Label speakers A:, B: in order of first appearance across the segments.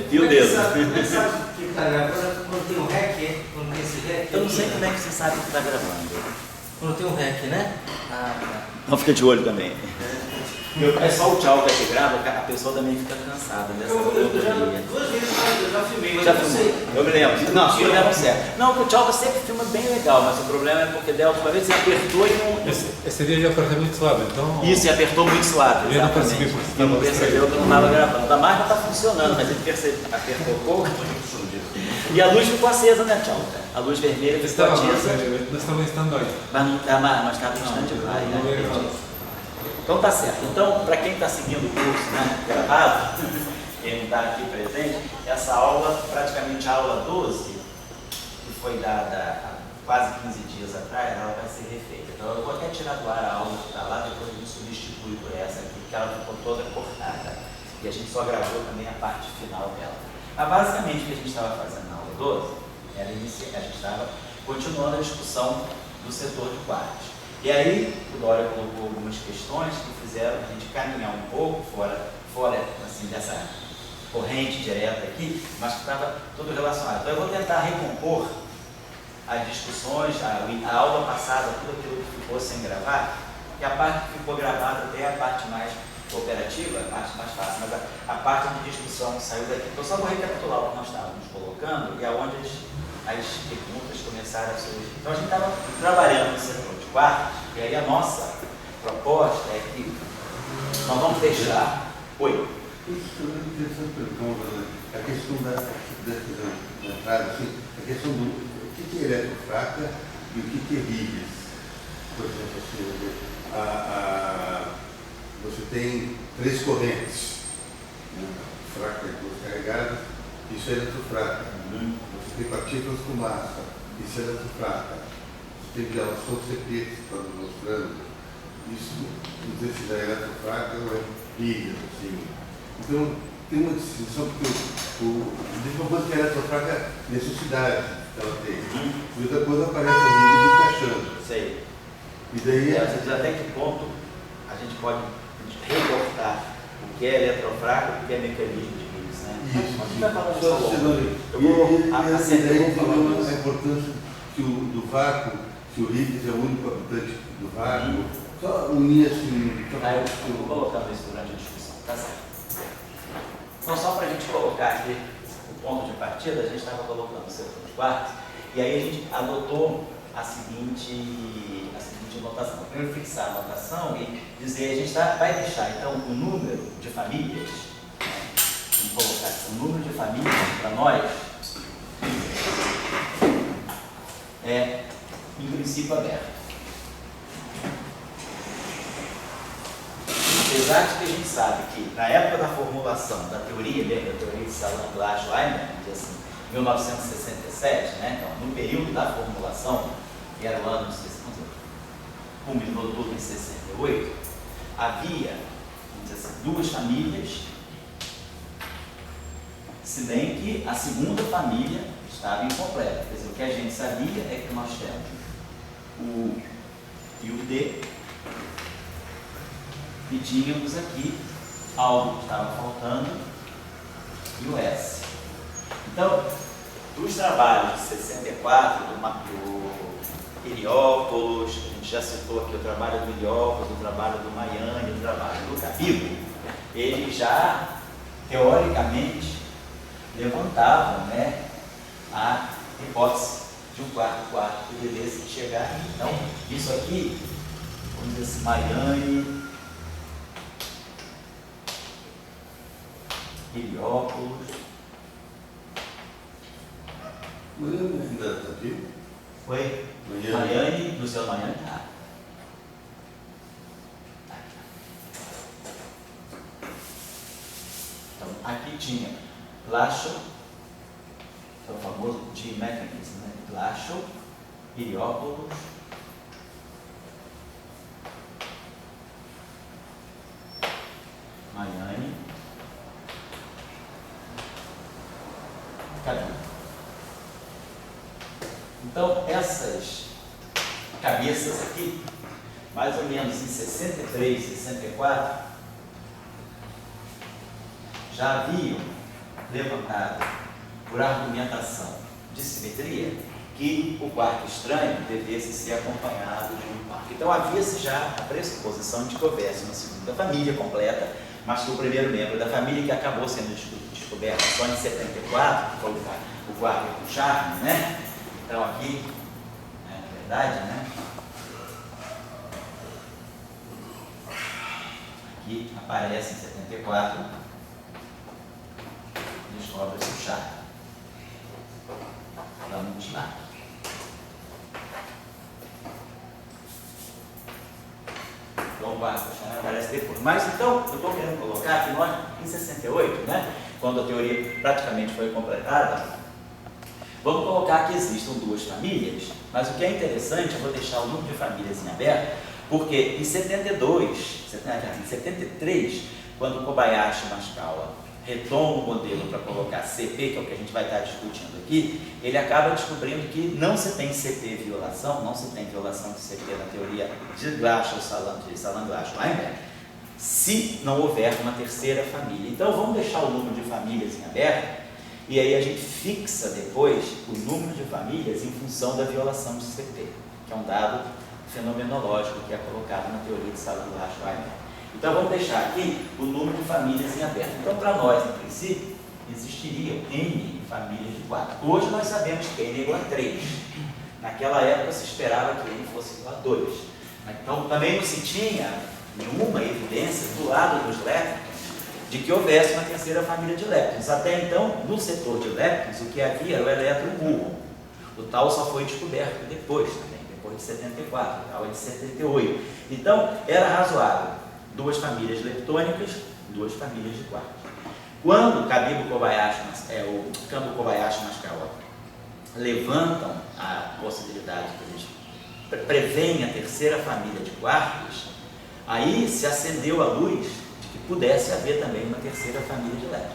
A: Fio dedo.
B: Sabe que está gravando quando tem um REC, quando tem esse REC?
A: Eu não sei como é que você sabe que está gravando.
B: Quando tem um REC, né? Ah, tá.
A: Então fica de olho também. É só o tchau que grava, a pessoa também fica cansada dessa
B: Eu já
A: correria.
B: 2 vezes eu já filmei, mas
A: Já
B: eu não sei.
A: filmou? Eu me lembro. Não, você deram certo. Não, o tchau você sempre filma bem legal, mas o problema é porque da última vez você apertou e não.
C: Esse dia já apertei muito suave, então.
A: Isso, e apertou muito suave.
C: Eu não
A: Exatamente.
C: percebi porque
A: E não
C: estava
A: percebeu que eu não estava gravando. A máquina está funcionando, mas ele apertou pouco. E a luz ficou acesa, né, tchau? A luz vermelha ficou
C: Estava,
A: acesa.
C: nós estávamos em stand-by.
A: Mas estava em stand-by, né? Então tá certo. Então, para quem está seguindo o curso, né, gravado, quem não está aqui presente, essa aula, praticamente a aula 12, que foi dada há quase 15 dias atrás, ela vai ser refeita. Então eu vou até tirar do ar a aula que está lá, depois a gente substitui por essa aqui, porque ela ficou toda cortada. E a gente só gravou também a parte final dela. Mas basicamente o que a gente estava fazendo na aula 12, era iniciar, a gente estava continuando a discussão do setor de quartos. E aí, o Dória colocou algumas questões que fizeram a gente caminhar um pouco fora assim, dessa corrente direta aqui, mas que estava tudo relacionado. Então eu vou tentar recompor as discussões, a aula passada, tudo aquilo que ficou sem gravar, que a parte que ficou gravada até é a parte mais operativa, a parte mais fácil, mas a parte de discussão que saiu daqui. Então só vou recapitular o que nós estávamos colocando e aonde as perguntas começaram a surgir. Então a gente estava trabalhando no setor de quartos, e aí a nossa proposta é que nós vamos deixar. Oi.
D: Isso é interessante pergunta, a questão da entrada, assim, a questão do que é eletrofraca e o que é rigas. Por exemplo, assim, você tem 3 correntes, né? Fraca e duas carregadas, isso é eletrofraca. Você tem partículas com massa, isso é eletrofraca. Você tem violação CP, que está mostrando, isso, não sei se é eletrofraca ou é rigas, assim. Então, tem uma distinção, porque diz uma coisa que a eletrofraca é necessidade que ela tem. E outra coisa aparece a rigas encaixando.
A: Sei.
D: E daí
A: Até que ponto a gente pode recortar o que é eletrofraca e o que é mecanismo de rigas, né?
D: isso,
A: A gente vai falando
D: só
A: isso ao longo. Eu
D: e
A: vou
D: essa ideia
A: falando
D: falou a
A: isso.
D: importância do vácuo, que o Higgs é o único habitante do vácuo, só unir assim.
A: Eu vou colocando isso durante a discussão, tá certo? Então, só para a gente colocar aqui o ponto de partida, a gente estava colocando o setor de quartos, e aí a gente adotou a seguinte anotação. Primeiro fixar a anotação e dizer, a gente vai deixar então o número de famílias, né? Vamos colocar aqui, o número de famílias para nós é em princípio aberto. Apesar de que a gente sabe que na época da formulação da teoria, lembra da teoria de Salant-Lash-Weiman, assim, 1967, né? Então, no período da formulação, que era o ano de 60, culminou tudo em 68, havia, vamos dizer assim, 2 famílias, se bem que a segunda família estava incompleta. Quer dizer, o que a gente sabia é que nós temos o U e o D, e tínhamos aqui algo que estava faltando e o S. Então, dos trabalhos de 64, do Heliópolis, a gente já citou aqui o trabalho do Heliópolis, o trabalho do Maiani, o trabalho do Cabigo, eles já, teoricamente, levantavam, né, a hipótese de um quarto que devesse chegar. Então, isso aqui, vamos dizer assim, Maiani, Heliópolis.
D: Mariana ainda está aqui?
A: Foi? Maiani, Luciano Maiani, tá. Então, aqui tinha Lacho, que é o famoso G-Mechanism, né? Lacho, Heliópolis, Maiani, Cabigo. Então, essas cabeças aqui, mais ou menos em 63, 64, já haviam levantado, por argumentação de simetria, que o quark estranho devesse ser acompanhado de um quark. Então havia-se já a pressuposição de que houvesse uma segunda família completa, mas que o primeiro membro da família, que acabou sendo descoberto só em 74, que foi o quark com Charme, né? Então aqui, na verdade, né? Aqui aparece em 74, descobre-se o Charme. Vamos lá. Então o quark com Charme aparece depois. Mas então, eu estou querendo colocar que nós, em 68, né? Quando a teoria praticamente foi completada, vamos colocar que existam duas famílias, mas o que é interessante, eu vou deixar o número de famílias em aberto, porque em 73, quando Kobayashi e Maskawa retomam o modelo para colocar CP, que é o que a gente vai estar discutindo aqui, ele acaba descobrindo que não se tem CP violação, não se tem violação de CP na teoria de Salam-Weinberg, se não houver uma terceira família. Então vamos deixar o número de famílias em aberto, e aí a gente fixa depois o número de famílias em função da violação de CP, que é um dado fenomenológico que é colocado na teoria de Salam-Weinberg. Então vamos deixar aqui o número de famílias em aberto. Então para nós, no princípio, existiriam N famílias de 4. Hoje nós sabemos que N é igual a 3. Naquela época se esperava que N fosse igual a 2. Então também não se tinha nenhuma evidência do lado dos leptons de que houvesse uma terceira família de leptons. Até então, no setor de leptons, o que havia era o elétron muon. O tal só foi descoberto depois também, depois de 74, o tal é de 78. Então, era razoável duas famílias leptônicas, duas famílias de quarks. Quando Kobayashi e Maskawa levantam a possibilidade que eles preveem a terceira família de quarks, aí se acendeu a luz de que pudesse haver também uma terceira família de leptons.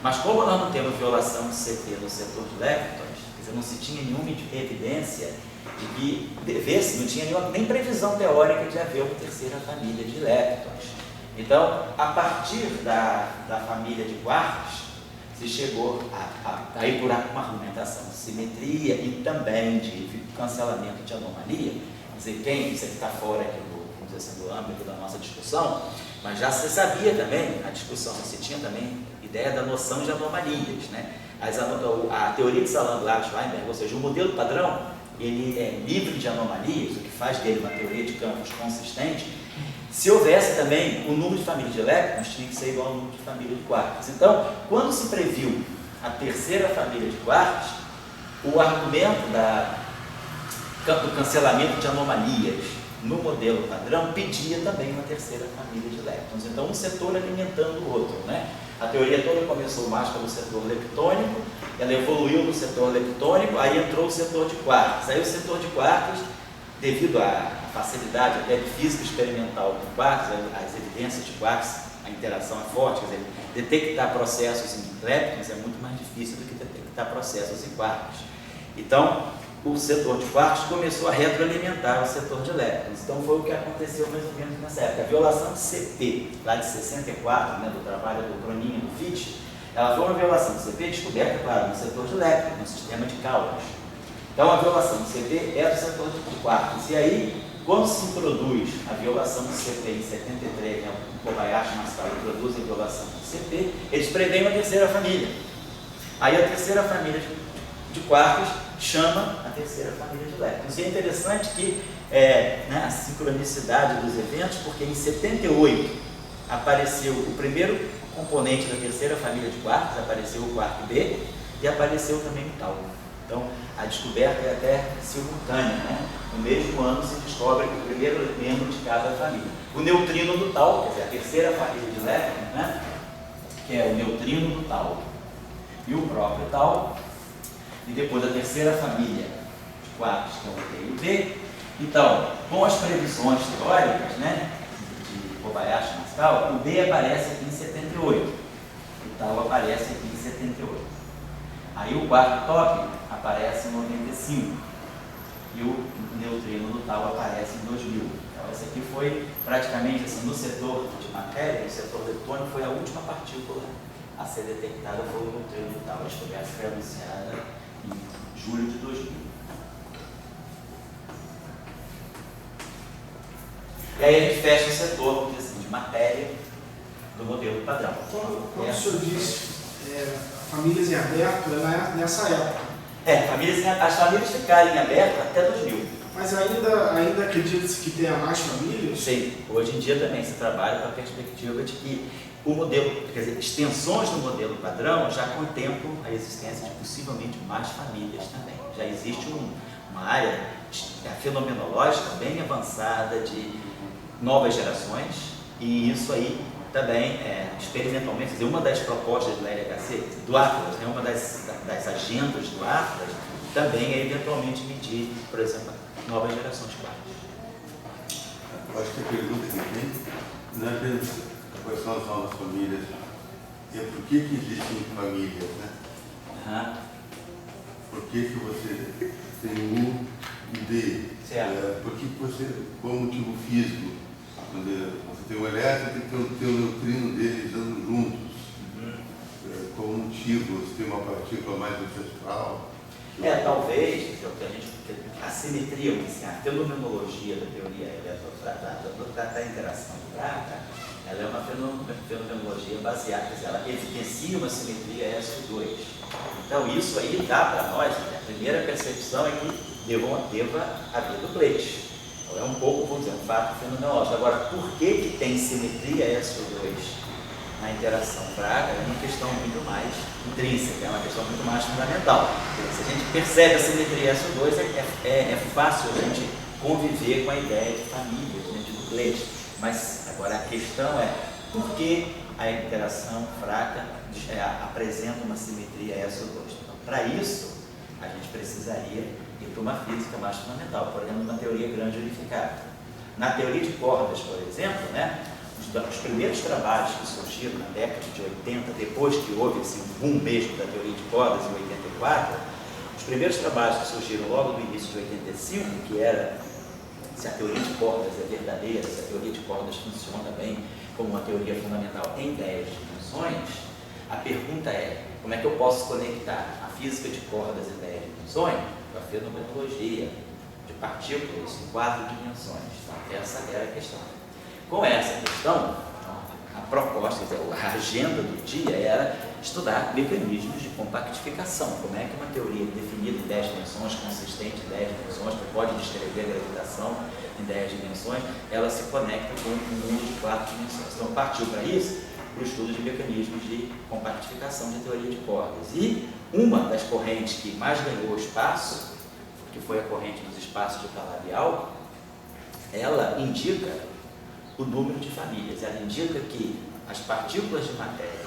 A: Mas como nós não temos violação de CP no setor de leptons, quer dizer, não se tinha nenhuma evidência de que devesse, não tinha nem previsão teórica de haver uma terceira família de leptons. Então, a partir da família de quarks, se chegou aí por uma argumentação de simetria e também de cancelamento de anomalia. Quer dizer, isso está fora aqui do âmbito da nossa discussão, mas já se sabia também, a discussão, se tinha também ideia da noção de anomalias, né? A teoria de Salam-Weinberg, ou seja, o modelo padrão, ele é livre de anomalias, o que faz dele uma teoria de campos consistente. Se houvesse também o número de famílias de leptons, tinha que ser igual ao número de famílias de quarks. Então, quando se previu a terceira família de quarks, o argumento do cancelamento de anomalias no modelo padrão pedia também uma terceira família de leptons. Então, um setor alimentando o outro, né? A teoria toda começou mais pelo setor leptônico, ela evoluiu no setor leptônico, aí entrou o setor de quarks. Aí o setor de quarks, devido à facilidade até de física experimental com quarks, as evidências de quarks, a interação é forte, quer dizer, detectar processos em leptons é muito mais difícil do que detectar processos em quarks. Então, o setor de quarks começou a retroalimentar o setor de leptons. Então foi o que aconteceu mais ou menos nessa época. A violação de CP, lá de 64, né, do trabalho do Cronin e do Fitch, ela foi uma violação de CP descoberta, claro, no setor de leptons, no sistema de Caldas. Então a violação de CP é do setor de quarks. E aí, quando se introduz a violação de CP em 73, né, o Kobayashi e Maskawa introduzem a violação de CP, eles preveem uma terceira família. Aí a terceira família de quarks chama a terceira família de leptons. E é interessante que a sincronicidade dos eventos, porque em 78 apareceu o primeiro componente da terceira família de quarks, apareceu o quark B e apareceu também o tau. Então, a descoberta é até simultânea, né? No mesmo ano se descobre o primeiro membro de cada família. O neutrino do tau, quer dizer, a terceira família de leptons, né? Que é o neutrino do tau e o próprio tau. E depois a terceira família de quarks, que é o T e o B. Então, com as previsões teóricas, né, de Kobayashi e Maskawa, o B aparece aqui em 78, o tau aparece aqui em 78. Aí o quarto top aparece em 95 e o neutrino do tau aparece em 2000. Então, essa aqui foi praticamente assim, no setor de matéria, no setor leptônico, foi a última partícula a ser detectada foi o neutrino tal. A descoberta foi anunciada em julho de 2000. E aí a gente fecha o setor, vamos dizer assim, de matéria do modelo padrão.
E: Como o senhor disse, famílias em aberto é nessa época.
A: As famílias ficaram em aberto até 2000.
E: Mas ainda acredita-se que tenha mais famílias?
A: Sim, hoje em dia também se trabalha com a perspectiva de que o modelo, quer dizer, extensões do modelo padrão já contemplam a existência de possivelmente mais famílias também. Já existe uma área fenomenológica bem avançada de novas gerações, e isso aí também, experimentalmente, quer dizer, uma das propostas do LHC, do Atlas, uma das agendas do Atlas, também é eventualmente medir, por exemplo, novas gerações quadras.
D: Eu acho que a pergunta que tem não é apenas quais são as novas famílias, é por que existem famílias, né?
A: Uhum.
D: Por que você tem um D?
A: Certo.
D: Por que você, qual o motivo físico? Quando você tem um elétron, tem que ter o neutrino deles andando juntos. Qual o motivo? Você tem uma partícula mais ancestral?
A: Talvez, a simetria, a fenomenologia da teoria da interação fraca, ela é uma fenomenologia baseada, quer dizer, ela evidencia uma simetria S2. Então isso aí dá para nós, a primeira percepção é que deva haver duplete. Então, é um pouco, vamos dizer, um fato fenomenológico. Agora, por que tem simetria SO2 na interação fraca é uma questão muito mais intrínseca, é uma questão muito mais fundamental. Se a gente percebe a simetria SO2, é fácil a gente conviver com a ideia de famílias, de duplete. Mas agora a questão é por que a interação fraca apresenta uma simetria SO2. Então, para isso, a gente precisaria ir para uma física mais fundamental, por exemplo, uma teoria grande unificada. Na teoria de cordas, por exemplo, os primeiros trabalhos que surgiram na década de 80, depois que houve esse boom mesmo da teoria de cordas em 84, os primeiros trabalhos que surgiram logo no início de 85, que era se a teoria de cordas é verdadeira, se a teoria de cordas funciona bem como uma teoria fundamental em 10 dimensões, a pergunta é, como é que eu posso conectar a física de cordas em 10 dimensões com a fenomenologia de partículas em 4 dimensões? Então, essa era a questão. Com essa questão, a proposta, a agenda do dia era estudar mecanismos de compactificação. Como é que uma teoria definida em 10 dimensões, consistente em 10 dimensões, que pode descrever a gravitação em 10 dimensões, ela se conecta com um mundo de 4 dimensões. Então, partiu para isso para o estudo de mecanismos de compactificação de teoria de cordas. E uma das correntes que mais ganhou espaço, que foi a corrente dos espaços de Calabi-Yau, ela indica o número de famílias. Ela indica que as partículas de matéria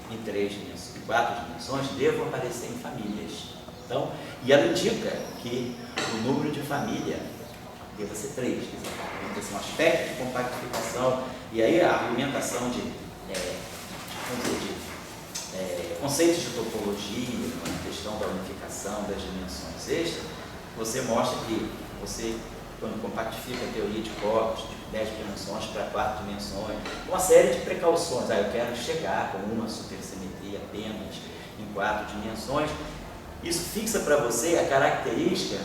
A: em 3 dimensões, em 4 dimensões devam aparecer em famílias. Então, e ela indica que o número de família deva ser 3, quer dizer, um aspecto de compactificação. E aí a argumentação de conceitos de topologia, a questão da unificação das dimensões extras, você mostra que você, quando compactifica a teoria de cordas de 10 dimensões para 4 dimensões, uma série de precauções. Eu quero chegar com uma supersimetria apenas em 4 dimensões. Isso fixa para você a característica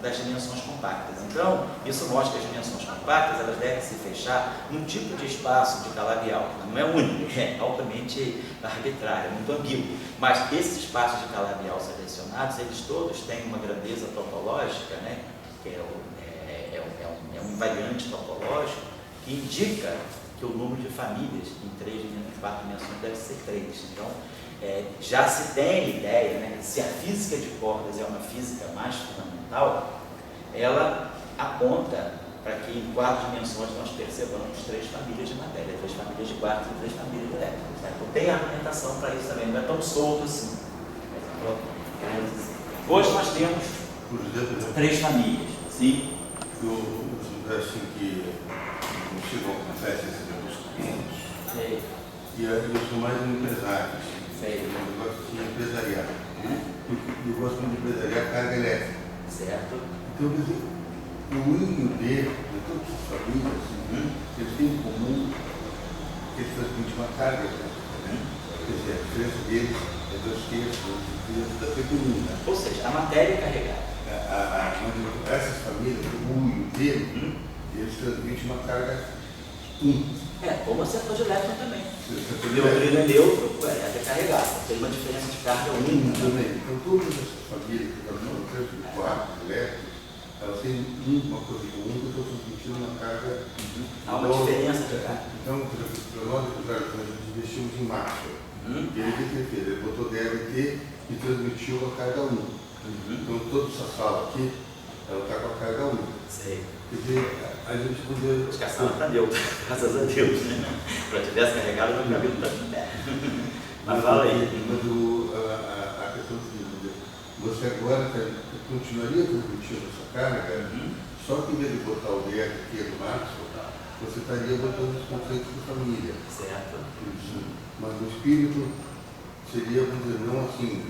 A: das dimensões compactas. Então, isso mostra que as dimensões compactas elas devem se fechar num tipo de espaço de Calabi-Yau. Não é único, é altamente arbitrário, muito ambíguo. Mas esses espaços de Calabi-Yau selecionados, eles todos têm uma grandeza topológica, que é um invariante topológico que indica que o número de famílias em 3 dimensões, 4 dimensões deve ser 3. Então, já se tem ideia, se a física de cordas é uma física mais fundamental, ela aponta para que em 4 dimensões nós percebamos 3 famílias de matéria, 3 famílias de quartos e 3 famílias de elétrons. Então tem argumentação para isso também, não é tão solto assim. Hoje nós temos 3 famílias. Sim.
D: Assim que consigo alcançar esses descobrimentos. E eu sou mais um empresário. Eu gosto de empresariar. Eu gosto muito de empresariar carga elétrica.
A: Certo.
D: Então, quer dizer, o I e o D de todas as famílias, eles têm em comum que eles transmitem uma carga elétrica. Quer dizer, a diferença deles é 2/3 da pequenina.
A: Ou seja, a matéria carregada.
D: Essas famílias, o U e o T, eles transmitem uma carga 1.
A: Como você falou de elétron também.
D: Você
A: Neutrino é neutro, o elétron é carregado. Tem uma diferença de carga única.
D: também. Então, todas essas famílias que estão no 3 e 4 elétrons, elas têm uma coisa comum que eu estou transmitindo uma carga.
A: Há uma diferença de carga.
D: Então, por exemplo, para nós, quando a gente investimos em Maxwell, ele o que ele fez? Ele botou DLT e transmitiu a carga 1. Então, toda essa sala aqui, ela está com a carga 1.
A: Sei.
D: Quer dizer, a gente poder.
A: Acho que a sala está neutra, graças a Deus, né? Se ela tivesse carregado, não cabia tanto de pé. Mas fala aí.
D: Mas a questão seguinte, você agora continuaria transmitindo essa carga, só que em vez de botar o DLT do Maxwell, você estaria botando os conceitos de família.
A: Certo.
D: Mas o espírito seria, vamos dizer, não assim,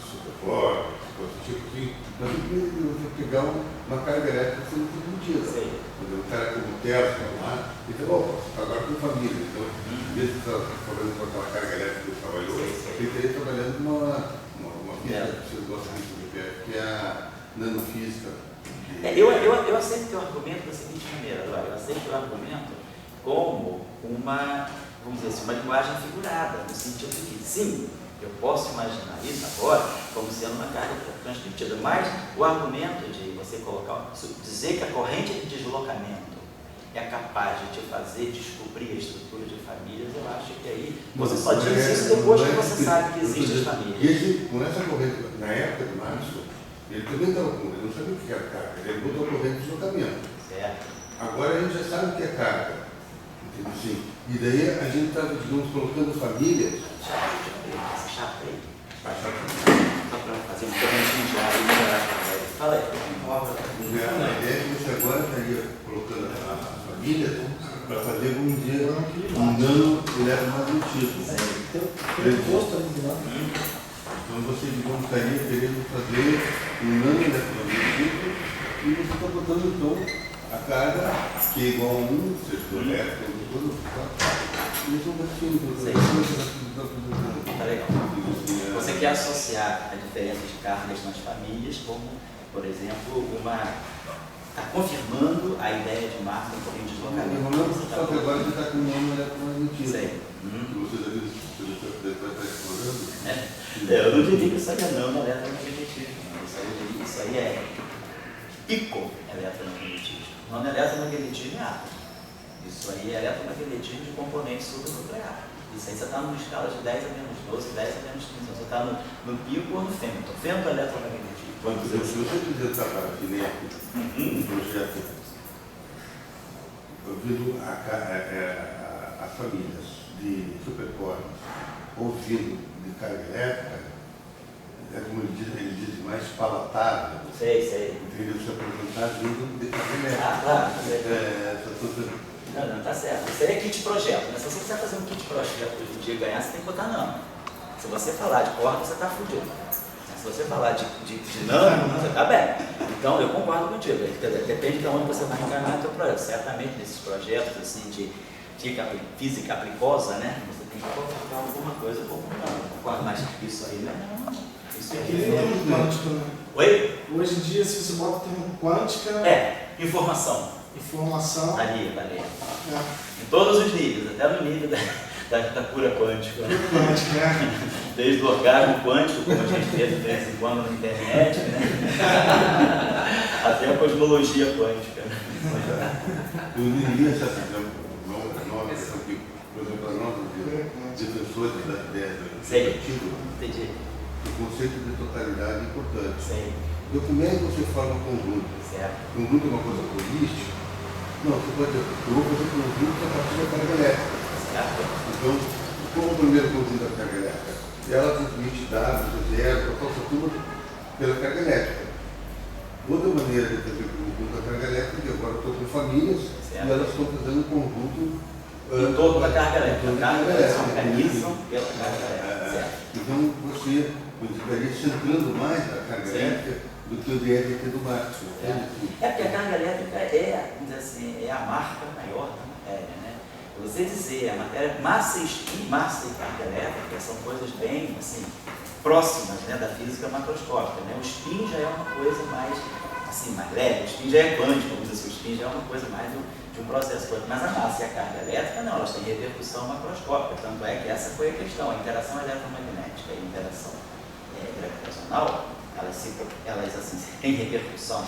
D: super forte, tipo assim, mas você pegar uma carga elétrica sendo transmitida. Um cara como o Tesla lá, ele falou, agora com família. Então, em vez de estar trabalhando com aquela carga elétrica que ele trabalhou, ele estaria trabalhando numa física que vocês gostam muito de ver, que é a nanofísica.
A: Eu aceito teu argumento da seguinte maneira, Eduardo. Eu aceito teu argumento como uma, vamos dizer assim, uma linguagem figurada, no sentido de que, sim, eu posso imaginar isso agora como sendo uma carga transmitida, mas o argumento de você colocar, dizer que a corrente de deslocamento é capaz de te fazer descobrir a estrutura de famílias, eu acho que aí você só diz isso depois que você sabe que existem as famílias.
D: E com essa corrente, na época do Maxwell, ele também estava com, ele não sabia o que era carga, ele botou a corrente de deslocamento.
A: Certo.
D: Agora a gente já sabe o que é carga. Entendeu? Sim. E daí a gente está, digamos, colocando famílias.
A: Chapa aí. Só para fazer um correntinho de ar e melhorar a carga. Fala aí.
D: A ideia é que você agora estaria colocando as famílias para fazer, vamos dizer, um nano eletromagnetismo. Então você, digamos, estaria querendo fazer um nano eletromagnetismo e você está botando, então, a carga que é igual a 1, seja do elétron, tudo, isso não
A: tá legal. Você quer associar a diferença de cargas nas famílias como, por exemplo, está confirmando a ideia de Marx em corrente de deslocamento.
D: Só que agora você está com um nano eletromagnetismo.
A: Sei.
D: Você depois está explorando?
A: Eu não diria que isso aí é nano eletromagnetismo. Isso aí é pico eletromagnetismo. Nano eletromagnetismo é átomo. Isso aí é eletromagnetismo de componente supernuclear. Isso aí você está numa escala de 10 a menos 12, 10 a menos 15. Você está no pico ou no femto. Femto eletromagnetismo.
D: Se você quiser trabalhar aqui dentro, um projeto, eu vejo as famílias de supercórneos ouvindo de carga elétrica, é como ele diz mais palatável.
A: Sei.
D: Entendeu? Se apresentar junto de carga elétrica.
A: Claro. Não, tá certo. Isso aí é kit projeto, né? Se você quiser fazer um kit projeto hoje em dia e ganhar, você tem que botar nano. Se você falar de corda, você está fudido. Se você falar de nano, você está bem. Então, eu concordo contigo. Depende de onde você vai encaminhar o seu projeto. Certamente, nesses projetos assim, de física aplicosa, né? Você tem que colocar alguma coisa como nano. Concordo, mas isso aí não é nano. Isso
E: É que nem termo quântico, né?
A: Oi?
E: Hoje em dia, se você bota termo quântica...
A: Informação. Ali. Em todos os níveis, até no nível da cura quântica. Desde o orgasmo quântico, como a gente vê de vez em quando na internet, né? Até a cosmologia quântica.
D: Eu diria essa nova questão que, por exemplo, a nós, defensores da ideia do sentido, o conceito de totalidade é importante.
A: Sei.
D: Então, como é que você forma um conjunto?
A: Certo.
D: Conjunto é uma coisa holística? Não, você pode dizer, eu vou fazer conjunto a partir da carga elétrica.
A: Certo.
D: Então, como o primeiro conjunto da carga elétrica? Ela transmite dados, zero, tudo pela carga elétrica. Outra maneira de fazer o conjunto da carga elétrica é que agora eu estou com famílias e elas estão fazendo um conjunto
A: em torno da carga elétrica. A carga elétrica se organizam pela carga elétrica.
D: Então, você estaria centrando mais a carga elétrica do que o DLT do Maxwell.
A: Porque a carga elétrica vamos dizer assim, é a marca maior da matéria, né? Você dizer a matéria, massa e carga elétrica são coisas bem assim, próximas, né, da física macroscópica. Né? O spin já é uma coisa mais, assim, mais leve, o spin já é quântico, vamos dizer assim, o spin já é uma coisa mais de um processo quântico. Mas a massa e a carga elétrica, não, elas têm repercussão macroscópica. Tanto é que essa foi a questão, a interação eletromagnética e a interação gravitacional, elas assim, têm repercussão,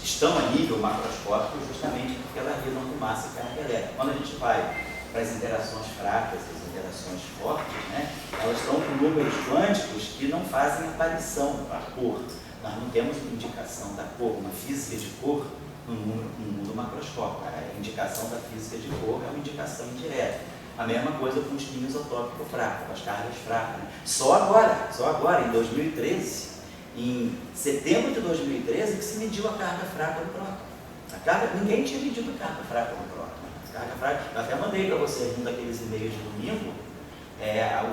A: estão a nível macroscópico justamente porque elas lidam com massa e carga elétrica. Quando a gente vai para as interações fracas, as interações fortes, né, elas estão com números quânticos que não fazem aparição da cor. Nós não temos indicação da cor, uma física de cor no mundo macroscópico. A indicação da física de cor é uma indicação indireta. A mesma coisa com o spin isotópico fraco, com as cargas fracas. Né? Só agora, em 2013, em setembro de 2013, que se mediu a carga fraca do próton. Ninguém tinha medido a carga fraca do próton. A carga fraca, eu até mandei para você, um daqueles e-mails de domingo,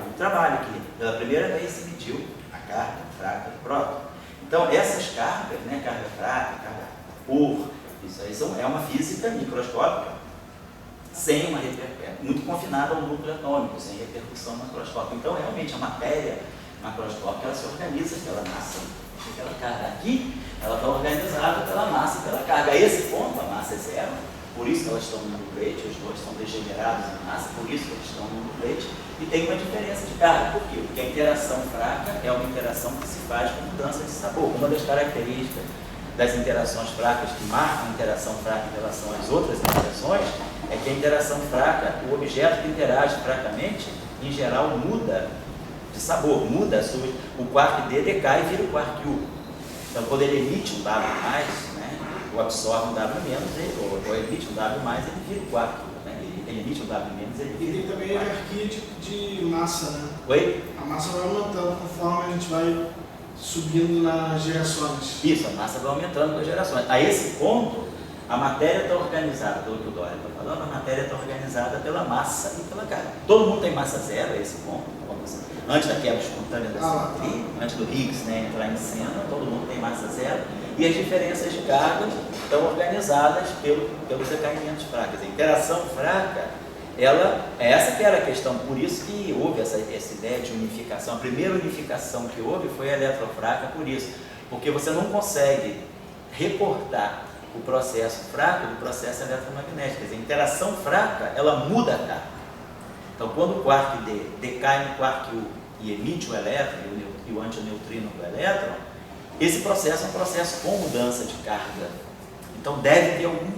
A: o trabalho que pela primeira vez se mediu a carga fraca do próton. Então, essas cargas, né, carga fraca, carga por, isso aí é uma física microscópica, sem uma muito confinada ao núcleo atômico, sem repercussão macroscópica. Então, realmente, a matéria macroscópica, ela se organiza pela massa e pela carga. Aqui, ela está organizada pela massa e pela carga. A esse ponto, a massa é zero, por isso que elas estão no nucleate, os dois estão degenerados em massa, por isso que eles estão no nucleate, e tem uma diferença de carga. Por quê? Porque a interação fraca é uma interação que se faz com mudança de sabor. Uma das características das interações fracas que marcam a interação fraca em relação às outras interações é que a interação fraca, o objeto que interage fracamente, em geral, muda de sabor, muda o quark D decai e vira o quark U. Então, quando ele emite um W+, né, ou absorve um W-, ou emite um W+, ele vira o quark U. Né? Ele emite um W-, ele vira.
E: E tem também a hierarquia de massa, né?
A: Oi?
E: A massa vai aumentando conforme a gente vai subindo nas gerações.
A: Isso, a massa vai aumentando nas gerações. A esse ponto, a matéria está organizada, pelo que o Dória está falando, a matéria está organizada pela massa e pela carga. Todo mundo tem massa zero a esse ponto. Antes da quebra espontânea da simetria, antes do Higgs, né, entrar em cena, todo mundo tem massa zero. E as diferenças de carga estão organizadas pelos decaimientos fracos. A interação fraca, essa que era a questão, por isso que houve essa ideia de unificação. A primeira unificação que houve foi a eletrofraca, por isso. Porque você não consegue recortar o processo fraco do processo eletromagnético. Quer dizer, a interação fraca, ela muda a carga. Então, quando o quark D decai no quark U e emite o elétron e o antineutrino do elétron, esse processo é um processo com mudança de carga. Então, deve ter algum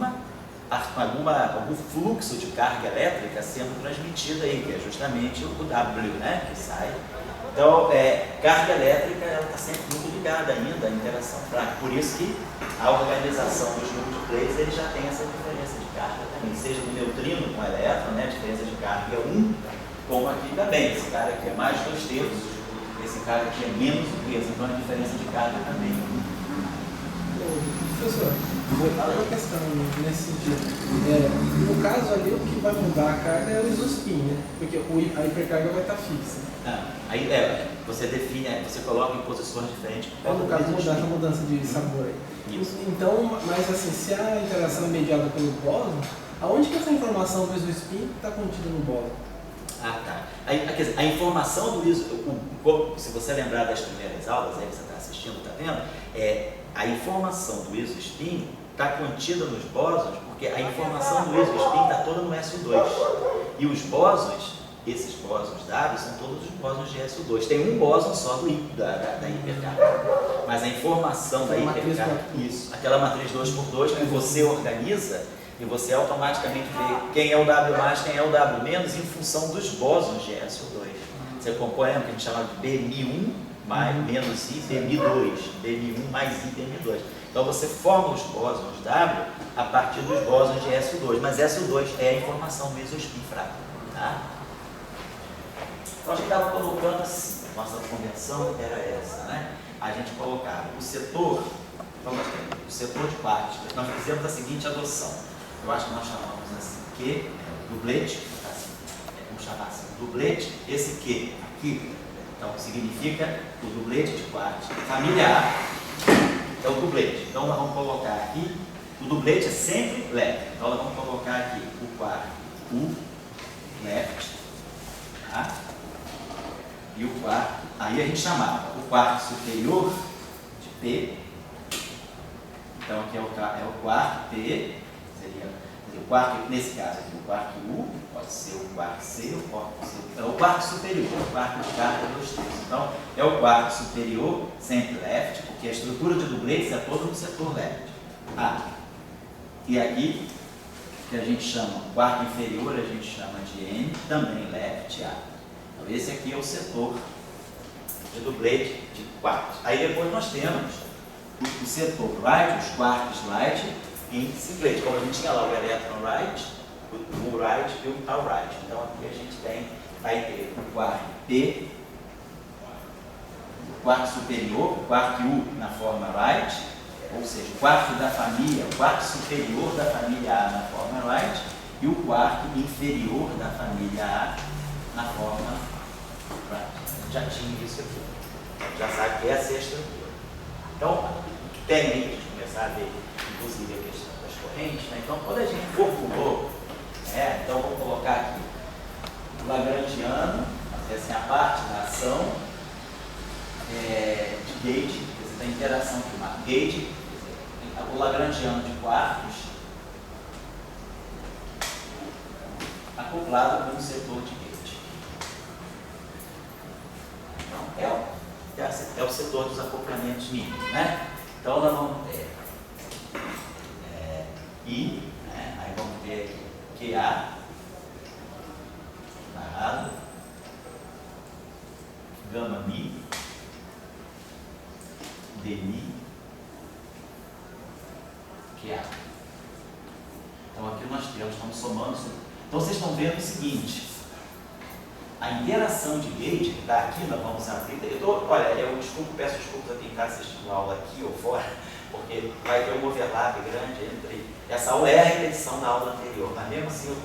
A: fluxo de carga elétrica sendo transmitido aí, que é justamente o W, né, que sai. Então, carga elétrica está sempre muito ligada ainda à interação fraca. Por isso que a organização dos nucleates ele já tem essa diferença de carga também, seja do neutrino com elétron, né, a diferença de carga é 1, como aqui também. Esse cara aqui é mais 2/3, esse cara aqui é menos 1/3, então a diferença de carga também.
F: Professor, uma questão nesse sentido. No caso ali, o que vai mudar a carga é o isospin, né? Porque a hipercarga vai estar fixa.
A: Aí você define, você coloca em posições diferentes.
F: No caso, essa mudança de sabor aí.
A: Isso.
F: Então, mas assim, se a interação é mediada pelo bóson, aonde que essa informação do isospin está contida no bóson?
A: Tá. Quer dizer, a informação do ISO, se você lembrar das primeiras aulas, aí que você está assistindo, está vendo? A informação do isospin está contida nos bósons, porque a informação do isospin está toda no SO2. E os bósons, esses bósons dados, são todos os bósons de SO2. Tem um bóson só da hipercarga. Mas a informação da hipercarga, isso, aquela matriz 2x2 que você organiza, e você automaticamente vê quem é o W+, quem é o W- em função dos bósons de SO2. Você compõe o que a gente chama de BMI1 menos I, BMI2, BMI1 mais I, BMI2. Então você forma os bósons W a partir dos bósons de SO2, mas SO2 é a informação do isospin fraco. Tá? Então a gente estava colocando assim, nossa convenção era essa, né? A gente colocava o setor, o setor de partículas. Nós fizemos a seguinte adoção. Eu acho que nós chamamos assim, Q, dublete, assim, vamos chamar assim, dublete, esse Q aqui, então significa o dublete de quartos. Família A é o dublete, então nós vamos colocar aqui, o dublete é sempre elétrico, então nós vamos colocar aqui o quarto U, left, tá? E o quarto, aí a gente chamava o quarto superior de P. Então aqui é o quarto P, seria o quarto, nesse caso aqui, o quarto U, pode ser o quarto C, é o quarto superior, o quarto de carga 2/3. Então é o quarto superior, sempre left, porque a estrutura de dublês é toda no setor left. A. E aqui, que a gente chama, o quarto inferior, a gente chama de N, também left, A. Então esse aqui é o setor de dublês de quartos. Aí depois nós temos o setor right, os quartos right, em ciclete, como a gente tinha lá o electron right, o right e o tal right. Então aqui a gente vai ter o quarto P, o quarto superior, o quarto U na forma right, ou seja, o quarto da família, o quarto superior da família A na forma right e o quarto inferior da família A na forma right. Já tinha isso aqui, já sabe que essa é a estrutura. Então, tem aí para a gente começar a ver, inclusive, a questão das correntes, né? Então, quando a gente formulou, então vou colocar aqui o lagrangiano, essa é a parte da ação de gauge, da interação primária. Gauge, o lagrangiano de quartos, acoplado com o setor de gauge. Então, é o setor dos acoplamentos mínimos, né? Então, nós vamos ter I, né? Aí vamos ter aqui QA, narrado, gama mi, dmi, QA. Então, aqui nós estamos somando. Então, vocês estão vendo o seguinte. A interação de gauge que está aqui, nós vamos abrir. Eu peço desculpas aqui em casa, assistindo a aula aqui ou fora, porque vai ter um overlap grande entre. Essa aula é a repetição da aula anterior, mas mesmo assim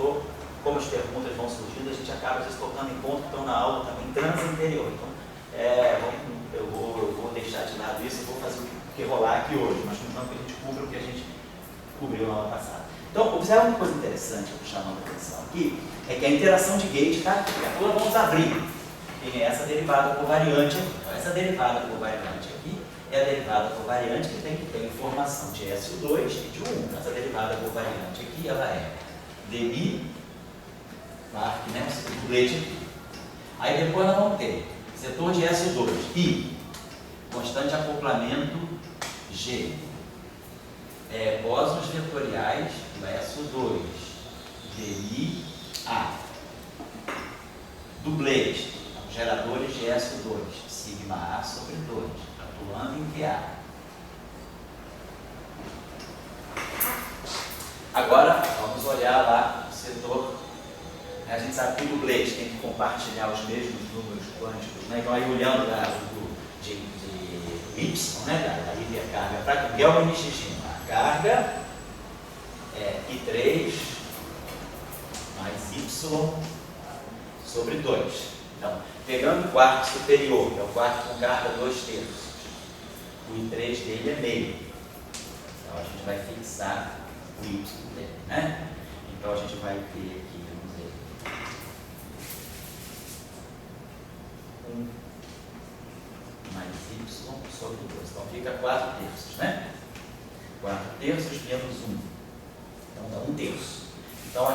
A: como as perguntas vão surgindo, a gente acaba às vezes tocando em pontos que estão na aula também transanterior. Então, eu vou deixar de lado isso e vou fazer o que rolar aqui hoje, mas contanto que a gente cubra o que a gente cobriu na aula passada. Então, observa uma coisa interessante que eu estou chamando a atenção aqui, é que a interação de gauge está aqui. Agora vamos abrir. Tem essa derivada covariante aqui. Então, essa derivada covariante aqui é a derivada covariante que tem que ter informação de SO2 e de U1. Essa derivada covariante aqui, ela é dmi, marque, né? O dublete aqui. Aí depois nós vamos ter setor de SO2, I, constante acoplamento G. Bósons vetoriais do SO2, dmi, A. Dublês, geradores de SO2, sigma A sobre 2, atuando em QA. Agora, vamos olhar lá o setor. A gente sabe que o dublês tem que compartilhar os mesmos números quânticos, né? Então, aí olhando de Y, né? Da hipercarga prática, que é o NX. A carga é I3 mais Y sobre 2. Então, pegando o quarto superior, que é o quarto com carga 2/3, o I3 dele é meio. Então, a gente vai fixar o Y dele, né? Então, a gente vai ter aqui, vamos ver, 1 mais Y sobre 2. Então, fica 4/3, né? 4/3 menos 1. Então, dá 1/3. Então, a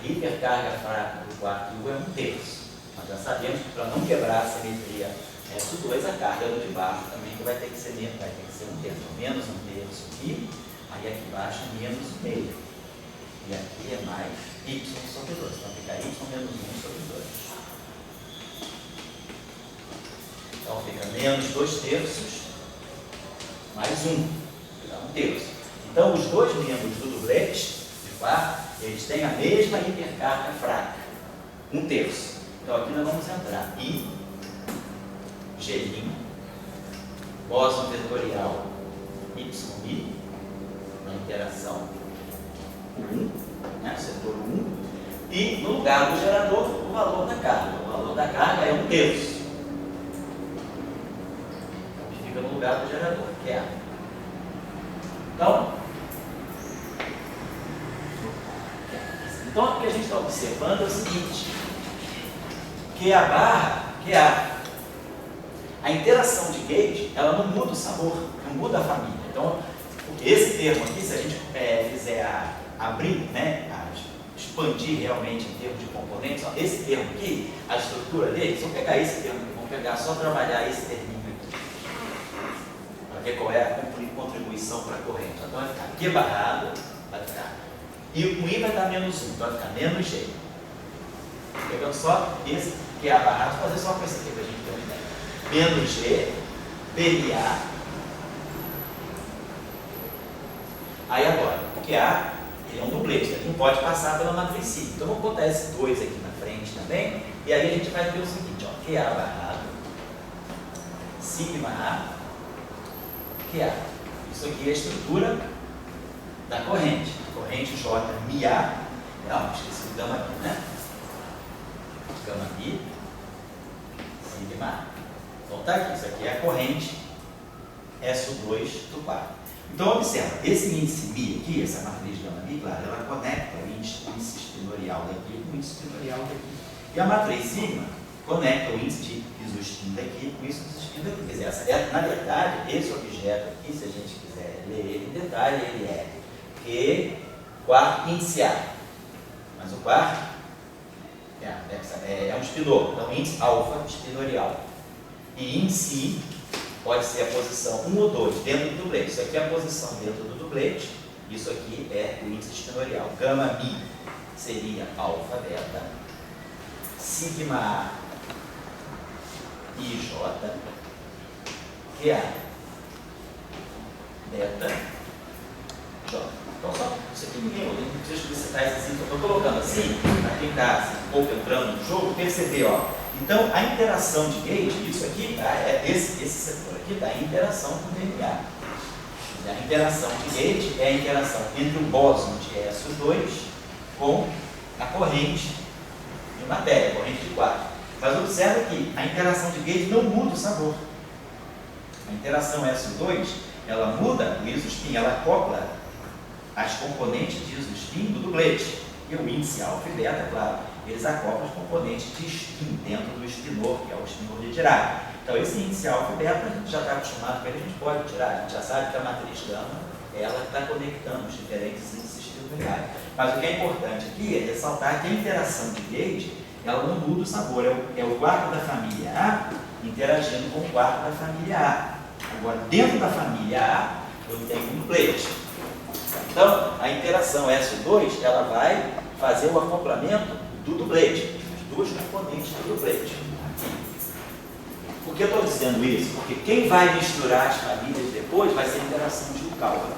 A: hipercarga fraca do quarto U é 1/3. Nós já sabemos que para não quebrar a simetria S2, a carga do de baixo também vai ter que ser 1/3. Menos 1/3 aqui, aí aqui embaixo menos 1/2. E aqui é mais Y sobre 2. Então, fica Y menos 1 sobre 2. Então, fica menos 2/3 mais 1. Fica 1/3. Então, os dois membros do dublete de quarto, eles têm a mesma hipercarga fraca, 1/3. Então, aqui nós vamos entrar I, G', bóson vetorial YI, na interação 1, né, setor 1, e no lugar do gerador, o valor da carga. O valor da carga é 1/3. Que fica no lugar do gerador, que é A. Então, Então, o que a gente está observando é o seguinte, que a barra, a interação de gate, ela não muda o sabor, não muda a família. Então, esse termo aqui, se a gente quiser abrir, né, expandir realmente em termos de componentes, esse termo aqui, a estrutura dele, se eu pegar esse termo aqui, vamos pegar só trabalhar esse terminho aqui, para ver qual é a contribuição para a corrente. Então vai ficar Q barrado, vai ficar, e o I vai dar menos 1, então vai ficar menos G. Pegando só esse QA barrado, vou fazer só com esse aqui para a gente ter uma ideia. Menos G, PA. Aí agora, o QA, ele é um dublete, ele não pode passar pela matriz sigma. Então vamos botar esses dois aqui na frente também, e aí a gente vai ver o seguinte, ó, QA barrado, sigma A, QA. Isso aqui é a estrutura da corrente. Corrente J, Mi A, não, esqueci o gama aqui, né? Gama Mi, sigma A. Então tá aqui, isso aqui é a corrente SO2 do par. Então observa, esse índice Mi aqui, essa matriz gama Mi, claro, ela conecta o índice espinorial daqui com o índice espinorial daqui. E a matriz sigma conecta o índice de isospin daqui com o índice de isospin daqui. Quer dizer, na verdade, esse objeto aqui, se a gente quiser ler ele em detalhe, ele é Q quarto índice A. Mas o quarto é um espinor, então índice alfa espinorial. E índice I pode ser a posição 1 ou 2 dentro do dublete. Isso aqui é a posição dentro do dublete, isso aqui é o índice espinorial. Gama Mi seria alfa beta, sigma A IJ, QA beta J. Então só isso aqui ninguém ouve, não precisa explicitar isso assim, eu estou colocando assim, para quem está assim, um pouco entrando no jogo, perceber, ó. Então a interação de gate, isso aqui, tá, esse setor aqui está em interação com o DNA. A interação de gate é a interação entre o bóson de SO2 com a corrente de matéria, a corrente de quarto. Mas observa que a interação de gate não muda o sabor. A interação SO2, ela muda o isospin, ela acopla as componentes de isospin do dublete. E o índice alfa e beta, claro, eles acoplam os componentes de spin dentro do espinor, que é o espinor de Dirac. Então esse índice alfa e beta, a gente já está acostumado com ele, a gente pode tirar, a gente já sabe que a matriz gama, ela está conectando os diferentes índices espinoriais. Mas o que é importante aqui é ressaltar que a interação de gate, ela não muda o sabor, é o quarto da família A interagindo com o quarto da família A. Agora, dentro da família A, eu tenho um dublete. Então, a interação SO2, ela vai fazer o acoplamento do dublete, as duas componentes do dublete. Por que eu estou dizendo isso? Porque quem vai misturar as famílias depois vai ser a interação de Yukawa.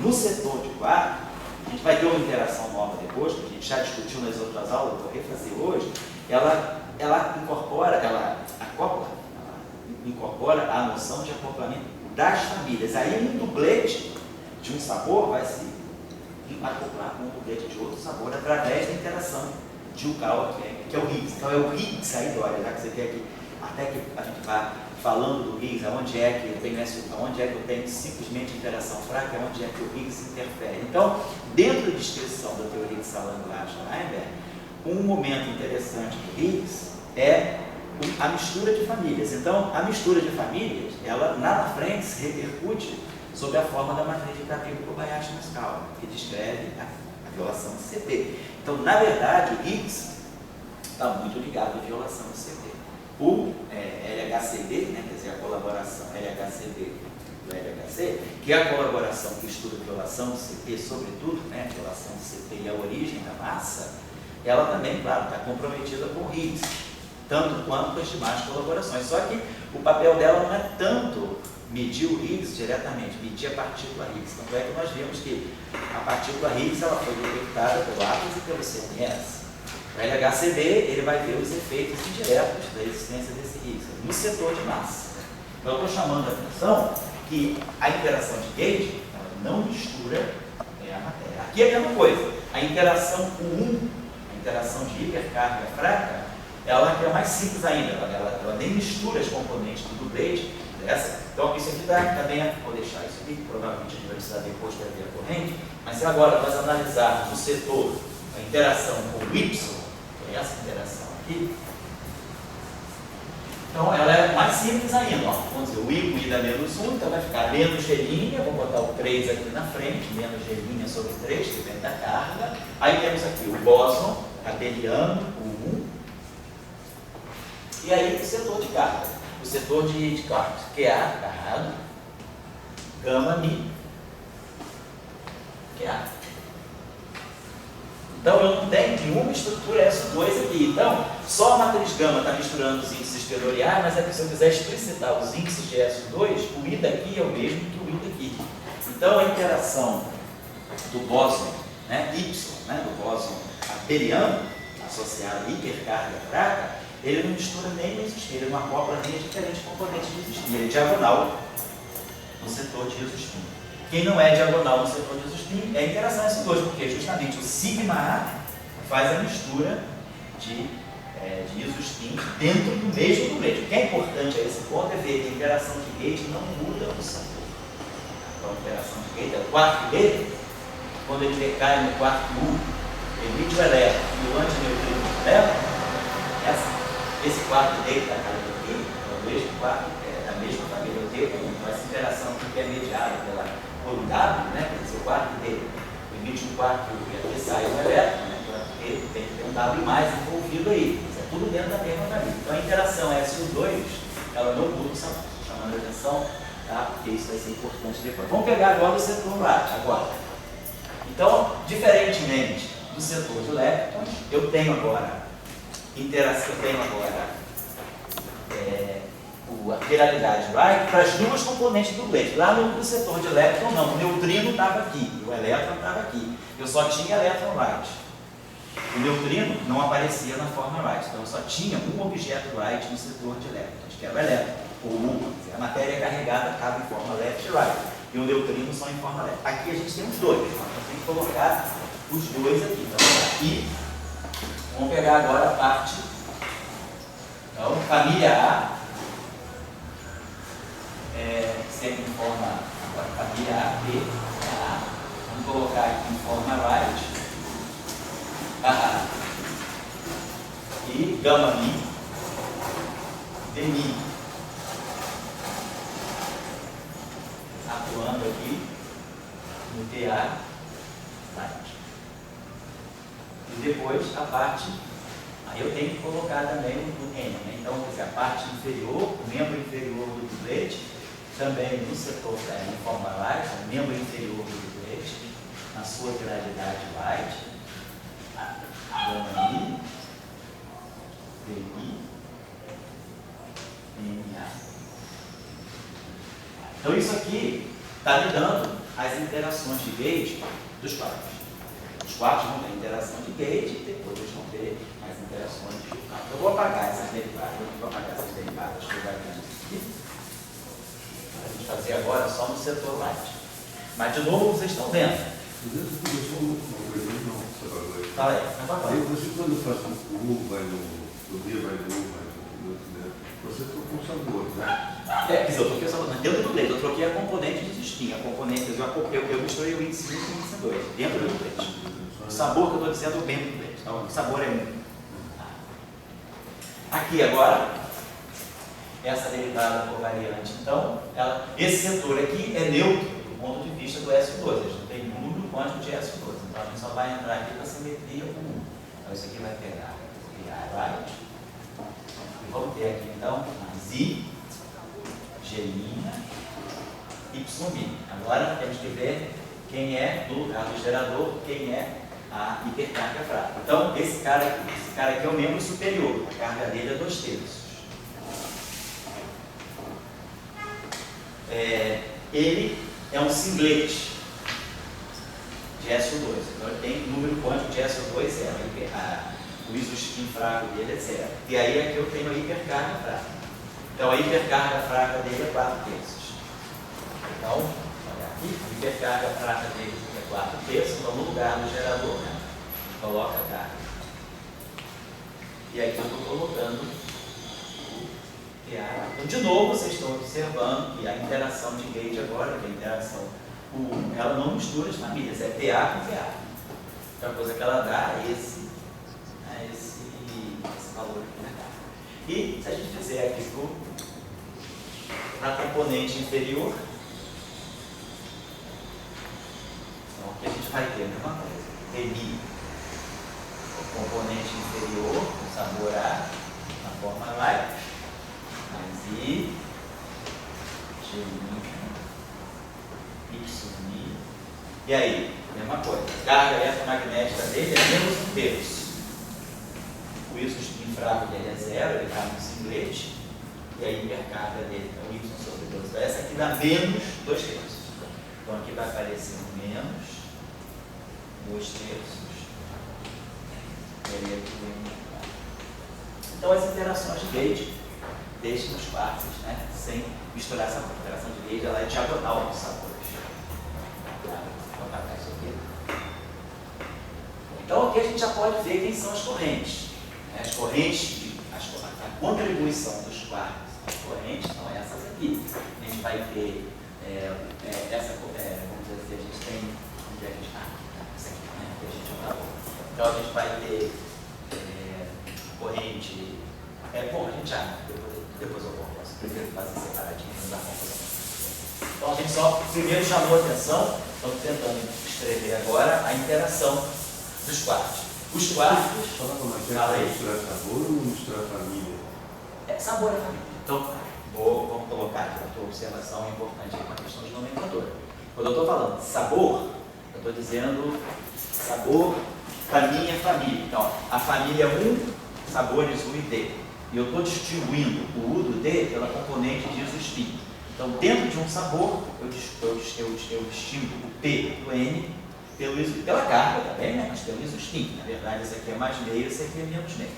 A: No setor de quarto, a gente vai ter uma interação nova depois, que a gente já discutiu nas outras aulas, eu vou refazer hoje, ela incorpora a noção de acoplamento das famílias. Aí um dublete de um sabor vai se acoplar com um dublete de outro sabor através da interação de Yukawa, que é o Higgs. Então é o Higgs aí, olha, já que você quer aqui, até que a gente vá falando do Higgs, aonde é que eu tenho simplesmente interação fraca, onde é que o Higgs interfere. Então, dentro da descrição da teoria de Salango-Steinberg, um momento interessante do Higgs é a mistura de famílias. Então, a mistura de famílias, ela lá na frente se repercute sobre a forma da matriz de Capello-Kobayashi-Maskawa, que descreve a violação de CP. Então, na verdade, o Higgs está muito ligado à violação de CP. O LHCb, né, quer dizer, a colaboração LHCb do LHC, que é a colaboração que estuda a violação de CP, sobretudo, né, a violação de CP e a origem da massa, ela também, claro, está comprometida com o Higgs, tanto quanto as demais colaborações. Só que o papel dela não é tanto medir o Higgs diretamente, medir a partícula Higgs. Tanto é que nós vimos que a partícula Higgs ela foi detectada pelo Atlas e pelo CNS. O LHCb ele vai ver os efeitos indiretos da existência desse Higgs no setor de massa. Então eu estou chamando a atenção que a interação de gauge não mistura a matéria. Aqui é a mesma coisa. A interação com a interação de hipercarga fraca, ela é mais simples ainda. Ela nem mistura as componentes do dublete. Então isso aqui também, vou deixar isso aqui, provavelmente a gente vai precisar depois para ver a corrente, mas se agora nós analisarmos o setor a interação com o Y, que é essa interação aqui, então ela é mais simples ainda. Ó. Vamos dizer, o I dá menos 1, então vai ficar menos G', vou botar o 3 aqui na frente, menos G' sobre 3, que vem da carga. Aí temos aqui o bóson, abeliano, o 1. E aí o setor de carga. O setor de carga, QA, carregado, gama Mi, QA. Então eu não tenho nenhuma estrutura S2 aqui. Então, só a matriz gama está misturando os índices espeloriais, mas é que se eu quiser explicitar os índices de S2, o I daqui é o mesmo que o I daqui. Então a interação do bóson, né, Y, né, do bóson abeliano, associado à hipercarga fraca, ele não mistura nem o isospin, ele não acopla nem as diferentes componentes de isospin, ele é diagonal no setor de isospin. Quem não é diagonal no setor de isospin é a interação S2, porque justamente o sigma A faz a mistura de isospin dentro do mesmo nucleto. O que é importante a esse ponto é ver que a interação de gate não muda o sabor. Então a interação de gate é o quarto dele, quando ele decai no quarto U, emite o elétron e o antineutrino do elétron, esse quarto dele está caindo aqui, é o mesmo quarto, é da mesma família dele, então essa interação que é mediada por um W, né? Quer dizer, o quarto dele emite um quarto e aqui sai um elétron, né? Então ele tem que ter um W mais envolvido aí, isso é tudo dentro da mesma família. Então a interação SU2, ela não muda o sabor, chamando a atenção, tá? Porque isso vai ser importante depois. Vamos pegar agora o setor LAT, agora. Então, diferentemente do setor de leptons, eu tenho agora interação, eu tenho agora a viralidade Wright para as duas componentes do gate. Lá no setor de elétron, não, o neutrino estava aqui, o elétron estava aqui. Eu só tinha elétron Wright. O neutrino não aparecia na forma Wright, então eu só tinha um objeto Wright no setor de elétrons, que era o elétron, ou uma. A matéria carregada acaba em forma left e right, e o neutrino só em forma left. Aqui a gente tem os dois, então tem que colocar os dois aqui. Então, aqui, vamos pegar agora a parte, então, família A, sempre em forma, agora, família A, B, A. Vamos colocar aqui em forma right, A, e gama Mi, D Mi, atuando aqui no TA, right. E depois a parte, aí eu tenho que colocar também o N, né? Então, quer dizer, a parte inferior, o membro inferior do dublete, também no setor em forma light, o membro inferior do dublete, na sua viralidade light, gama Mi, DI, NA. Então isso aqui está me dando as interações de gate dos quartos. Os quartos vão ter interação de gate e depois eles vão ter as interações de quarto. Eu vou apagar essas derivadas, que eu vai ver aqui. A gente fazer agora só no setor light. Mas de novo vocês estão vendo. Fala aí, não vai falar.
D: Você quando faz o U, vai no D, vai no U, vai no você trocou o sabor, né?
A: Quer dizer, eu troquei o sabor dentro do dublete, eu troquei a componente de existir, a componente, eu misturei o índice 1 e o índice 2, dentro do dublete. O sabor que eu estou dizendo é o mesmo do dublete, então o sabor é 1. Aqui agora, essa derivada covariante, então, esse setor aqui é neutro do ponto de vista do SO2, a gente não tem número quântico de SO2, então a gente só vai entrar aqui para a simetria comum. Então isso aqui vai pegar right, e vamos ter aqui então I, G', Y'. Agora temos que ver quem é, no lugar do gerador, quem é a hipercarga fraca. Então, esse cara aqui é o membro superior, a carga dele é 2/3. Ele é um singlete de SO2, então ele tem número quântico de SO2 zero, o isospin fraco dele é zero. E aí é que eu tenho a hipercarga fraca. Então a hipercarga fraca dele é 4/3. Então, olha aqui, a hipercarga fraca dele é 4/3, então no lugar do gerador, né, coloca a carga. E aqui eu estou colocando o TA. Então, de novo, vocês estão observando que a interação de gate agora, que é a interação ela não mistura as famílias, é PA com PA. que é a coisa que ela dá a esse valor aqui na carga. E se a gente fizer aqui para a componente inferior, então aqui a gente vai ter a mesma coisa. Remi, o componente inferior, o sabor A, na forma like, mais I, G, Y, e aí, mesma coisa, a carga eletromagnética dele é menos 1/3. O Y fraco dele é 0, ele está no singlete, e a hipercarga dele é o Y sobre 2. Então essa aqui dá menos 2/3. Então aqui vai aparecer menos 2/3. Então as interações de Gauge deixam os quartos, né, sem misturar essa interação de Gauge, ela é diagonal dos sabores. Vou apagar isso aqui. Então aqui a gente já pode ver quem são as correntes. As correntes, a contribuição dos quartos às correntes são essas aqui. A gente vai ter vamos dizer assim, a gente tem, onde é que a gente está? Essa aqui, né? Que a gente já falou. Então a gente vai ter corrente. Bom, a gente já, depois eu posso primeiro fazer separadinho, não dá confusão. Então a gente só primeiro chamou a atenção, estamos tentando escrever agora a interação dos quartos. Os quartos.
D: Fala aí. Misturar sabor ou misturar família?
A: Sabor é família. Então, vamos colocar aqui a tua observação importante com a questão de nomenclatura. Quando eu estou falando sabor, eu estou dizendo sabor, caminha, família. Então, a família 1, sabores U e D. E eu estou distinguindo o U do D pela componente de isospin. Então, dentro de um sabor, eu distingo o P do N pela carga também, né? Mas pelo isospin. Na verdade, esse aqui é mais meio, esse aqui é menos meio.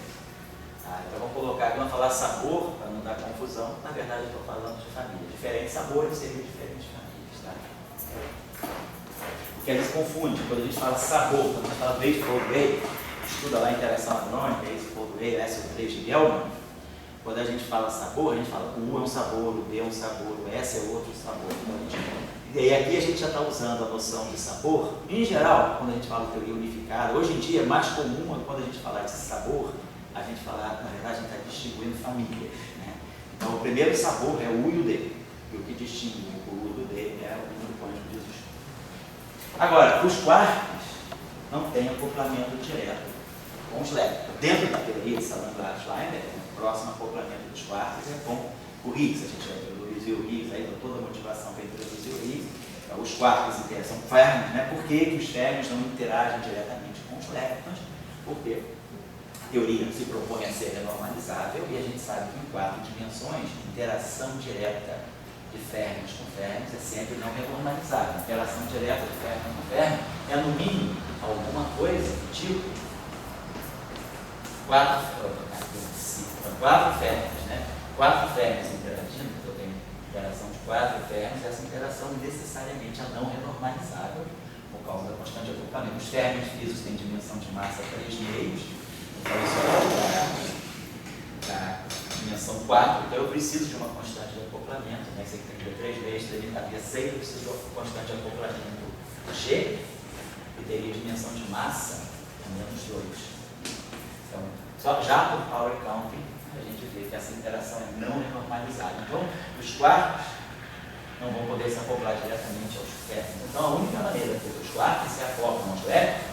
A: Então, vamos colocar aqui, vamos falar sabor, para não dar confusão. Na verdade, eu estou falando de família. Diferentes sabores seriam diferentes famílias, tá? Porque eles confundem. Quando a gente fala sabor, quando a gente fala Baseball Way, estuda lá a interação hadrônica, Baseball Way, SO3 de Gelman. Quando a gente fala sabor, a gente fala o U é um sabor, o B é um sabor, o S é outro sabor. E aí aqui a gente já está usando a noção de sabor. Em geral, quando a gente fala de teoria unificada, hoje em dia é mais comum quando a gente falar de sabor, a gente falar, na verdade, a gente está distinguindo famílias. Né? Então o primeiro sabor é o U e o D. E o que distingue o U do D é o número quântico de isospin. Agora, os quarks não têm acoplamento direto com os leptos. Dentro da teoria de Salant-Schleimer, o próximo acoplamento dos quarks é com o Higgs. A gente vai introduzir o Higgs, aí toda a motivação para introduzir o Higgs. Os quarks são férmions, né? Por que os férmions não interagem diretamente com os leptons? Porque a teoria se propõe a ser renormalizável e a gente sabe que em 4 dimensões, interação direta de férmions com férmions é sempre não renormalizável. Interação direta de férmions com férmions é, no mínimo, alguma coisa do tipo 4 férmions, né? 4 férmions interagindo, eu tenho interação de 4 férmions, essa interação necessariamente é não renormalizável por causa da constante de acoplamento. Os férmions físicos têm dimensão de massa 3 meios, então isso é da dimensão 4, então eu preciso de uma constante de acoplamento, né? Esse aqui tem 3 vezes, havia 6, eu preciso de uma constante de acoplamento G, e teria dimensão de massa a menos 2. Então, só já por power counting, a gente vê que essa interação é não renormalizável. Então, os quarks não vão poder se acoplar diretamente aos férmions. Então, a única maneira que os quarks se acoplam aos leptons,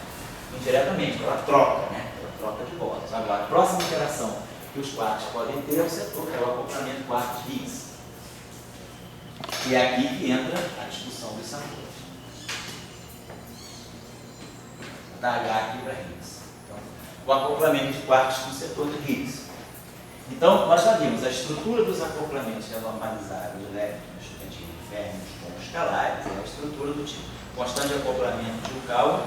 A: indiretamente, pela troca, né? Pela troca de bolas. Agora, a próxima interação que os quarks podem ter é o setor, que é o acoplamento quarks-Higgs. E é aqui que entra a discussão dos sabores. Vou dar H aqui para Higgs. Então, o acoplamento de quarks com o setor de Higgs. Então, nós já vimos a estrutura dos acoplamentos renormalizáveis de leptons de férmions com escalares, é a estrutura do tipo constante de acoplamento de Yukawa.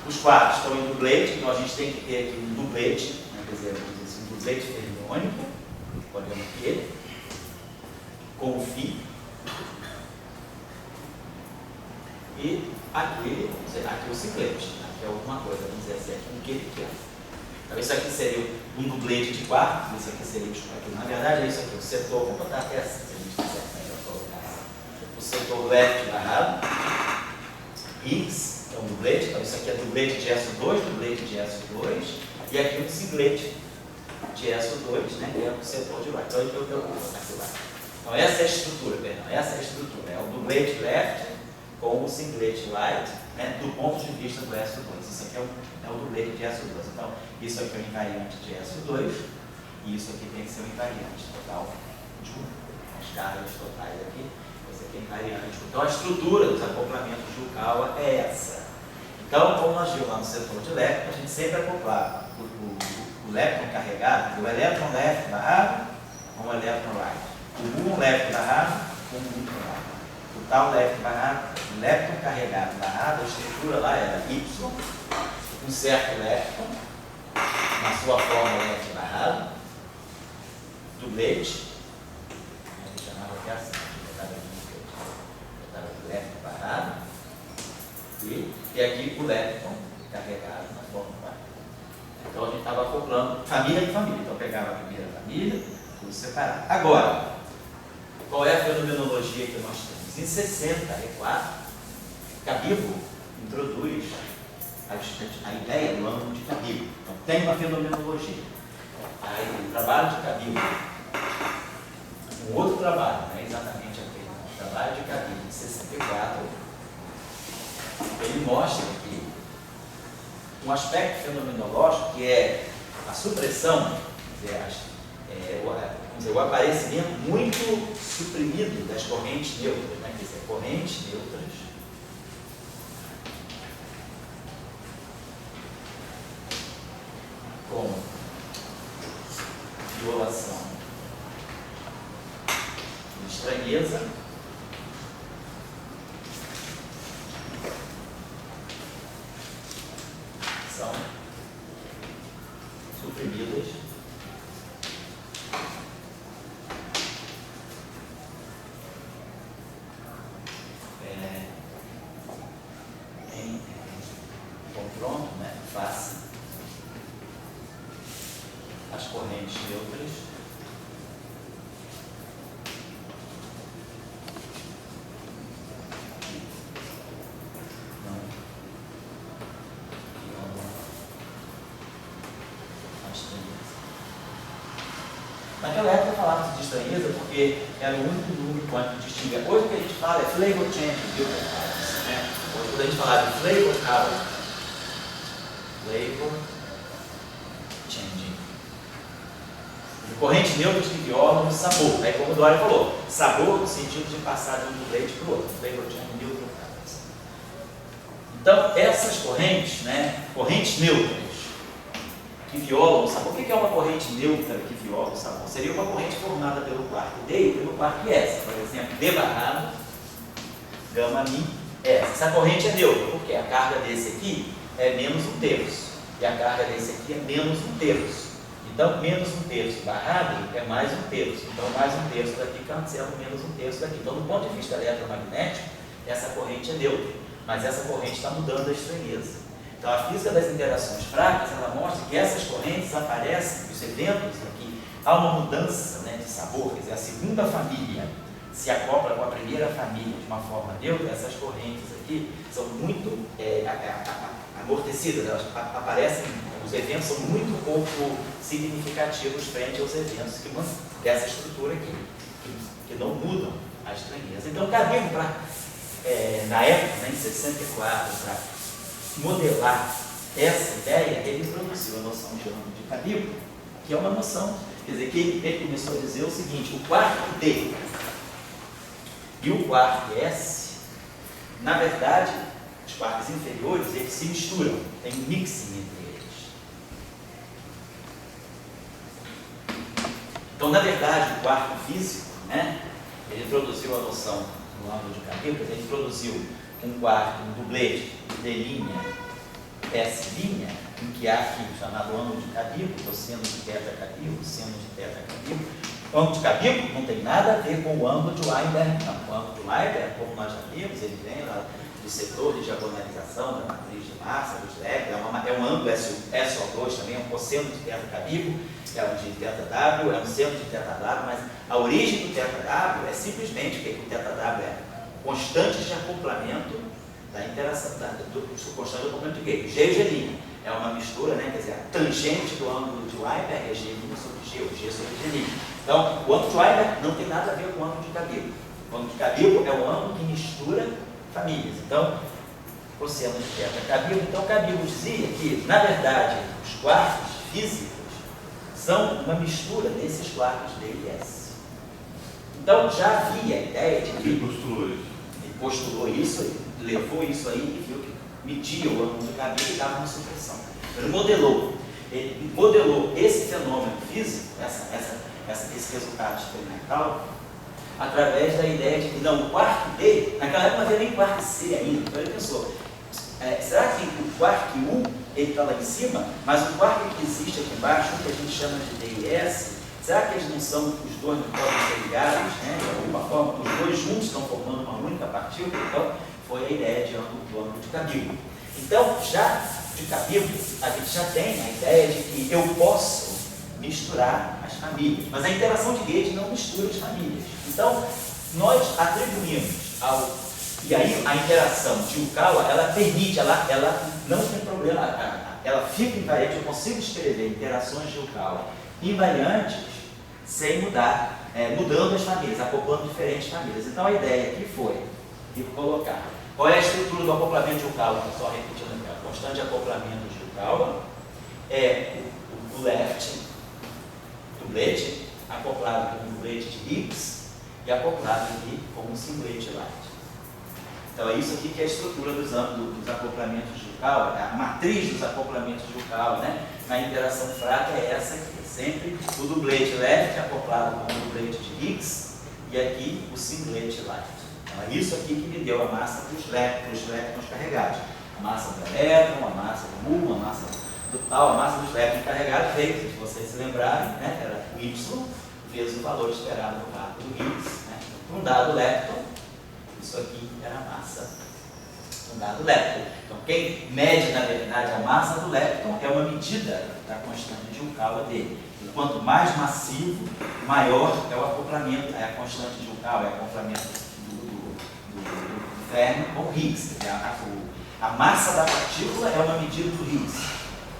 A: Os quarks estão em dublete, então a gente tem que ter aqui um dublete, né? Quer dizer, um dublete fermiônico, podemos ter, com o φ. E aqui o ciclete, aqui é alguma coisa, vamos dizer assim, aqui um que é. Então isso aqui seria um dublete de quartos, isso aqui seria aqui. Na verdade é isso aqui, o setor, vamos botar até assim, se a gente quiser melhor colocar. O setor left barrado, Higgs, é um dublete, então isso aqui é dublete de SO2, dublete de SO2, e aqui um singlete de SO2, né, que é o setor de right. Então essa é a estrutura, perdão, essa é a estrutura, é o dublete left com o singlete right, né, do ponto de vista do SO2. Isso aqui é o dublete de SO2. Então, isso aqui é o invariante de SO2, e isso aqui tem que ser o invariante total de 1. As cargas totais aqui, esse aqui é invariante. Então, a estrutura dos acoplamentos de Yukawa é essa. Então, como nós vimos lá no setor de elétron, a gente sempre acoplava o elétron carregado, o elétron left barrado com o elétron right. O muon left barrado com o muon right. O tal left barrado, o elétron carregado barrado, a estrutura lá era Y, um certo elétron, na sua forma left barrado, dublete, a gente chamava aqui assim, botava o left barrado, e aqui o elétron carregado na forma barrada. Então a gente estava acoplando família em família, então pegava a primeira família, tudo separado. Agora, qual é a fenomenologia que nós temos? Em 64, Cabibbo introduz a ideia do ângulo de Cabibbo. Então, tem uma fenomenologia. Aí, o trabalho de Cabibbo, um outro trabalho, não é exatamente aquele, o trabalho de Cabibbo, de 64, ele mostra que um aspecto fenomenológico que é a supressão, o aparecimento muito suprimido das correntes neutras, né? Quer dizer, correntes neutras com violação de estranheza são suprimidas em confronto, né, face às correntes neutras não violam a estranheza. Naquela época falava-se de estranheza porque era o único número quântico que distinguia. Hoje o que a gente fala é flavor change, viu? Né? Hoje quando a gente fala de flavor color, flavor changing, de correntes neutras que violam o sabor. Aí como o Dória falou, sabor no sentido de passar de um leite para o outro, flavor changing, neutral colors. Então essas correntes, né, correntes neutras que violam o sabor. O que é uma corrente neutra que viola o sabor? Seria uma corrente formada pelo quark D e pelo quark S. Por exemplo, D barrado, gama mi, S. Essa corrente é neutra, porque a carga desse aqui é menos 1/3. E a carga desse aqui é menos 1/3. Então, menos 1/3 barrado é mais 1/3. Então, mais 1/3 daqui cancela menos 1/3 daqui. Então, do ponto de vista eletromagnético, essa corrente é neutra. Mas essa corrente está mudando a estranheza. Então, a física das interações fracas, ela mostra que essas correntes aparecem, os eventos aqui, há uma mudança, né, de sabor, quer dizer, a segunda família se acopla com a primeira família de uma forma neutra. Essas correntes aqui são muito amortecidas, elas aparecem, os eventos são muito pouco significativos frente aos eventos dessa estrutura aqui, que não mudam a estranheza. Então, Cabibbo, na época, né, em 64, para modelar essa ideia, ele introduziu a noção de ângulo de Cabibbo, que é uma noção, quer dizer, que ele começou a dizer o seguinte: o quark D e o quark S, na verdade, os quarks inferiores, eles se misturam, tem um mixing entre eles. Então, na verdade, o quark físico, né, ele introduziu a noção do ângulo de Cabibbo, ele introduziu um quark, um dublete D', S', em que há aqui o chamado ângulo de Cabibbo, o seno de teta Cabibbo, seno de teta Cabibbo. O ângulo de Cabibbo não tem nada a ver com o ângulo de Weinberg, não. O ângulo de Weinberg, como nós já vimos, ele vem lá do setor de diagonalização da matriz de massa, dos Lebesgue, é um ângulo SO2 também, é um cosseno de teta Cabibbo, é um de teta W, é um seno de teta W, mas a origem do teta W é simplesmente que o teta W é constantes de acoplamento da interação, do constante do acoplamento de gauge. G e G'. É uma mistura, né? Quer dizer, a tangente do ângulo de Weinberg é G' sobre G, ou G sobre G'. Então, o ângulo de Weinberg não tem nada a ver com o ângulo de Cabilo. O ângulo de Cabilo é o ângulo que mistura famílias. Então, oceano de terra Cabilo. Então, Cabilo dizia que, na verdade, os quartos físicos são uma mistura desses quartos D e S. Então, já havia a ideia de que...
D: Ele
A: postulou isso, levou isso aí e viu que media o ângulo de Cabilo e dava uma supressão. Ele modelou esse fenômeno físico, esse resultado experimental, através da ideia de que não, o quark D, naquela época não havia nem quark C ainda. Então ele pensou, será que o quark U está lá em cima, mas o quark que existe aqui embaixo, que a gente chama de D e S, será que eles não são, os dois não podem ser ligados, né? De alguma forma, os dois juntos estão formando uma única partícula? Então, foi a ideia do ângulo de Cabilo. Então, já de Cabilo, a gente já tem a ideia de que eu posso misturar as famílias, mas a interação de gauge não mistura as famílias. Então, nós atribuímos ao... E aí, a interação de Yukawa, ela permite, ela não tem problema, ela fica invariante. Eu consigo escrever interações de Yukawa invariantes sem mudar, mudando as famílias, acoplando diferentes famílias. Então, a ideia aqui foi de colocar qual é a estrutura do acoplamento de Yukawa, só repetindo aqui, a constante de acoplamento de Yukawa é o left doublet, acoplado com um doublet de Higgs e acoplado aqui com um singlet light. Então é isso aqui que é a estrutura dos acoplamentos de Yukawa, a matriz dos acoplamentos de Yukawa, né? Na interação fraca é essa aqui, sempre o doublet left acoplado com o doublet de Higgs e aqui o singlet light. Então é isso aqui que me deu a massa para os elétrons carregados. A massa do elétron, a massa do muon, a massa do tal, a massa dos elétrons carregados veio, se vocês se lembrarem, né? Era o Y vezes o valor esperado no vácuo do Higgs. Né? Para um dado lepton, isso aqui era a massa do dado lepton. Então, quem mede, na verdade, a massa do lepton é uma medida da constante de Yukawa dele. E quanto mais massivo, maior é o acoplamento, é a constante de Yukawa, é o acoplamento do Fermi com o Higgs. A massa da partícula é uma medida do Higgs,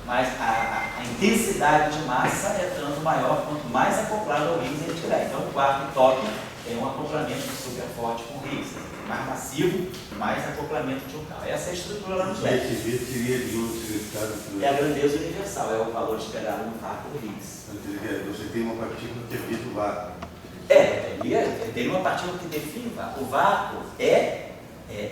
A: mas a intensidade de massa é tanto maior quanto mais acoplado ao Higgs ele tiver. Então, o quarto top é um acoplamento super forte com o Higgs. Mais massivo, mais acoplamento de Yukawa. Essa é a estrutura lá no slide.
D: Esse V seria de um significado.
A: É a grandeza universal, é o valor esperado no vácuo do Higgs.
D: Você tem uma partícula que é V do vácuo.
A: Tem uma partícula que define o vácuo. O vácuo é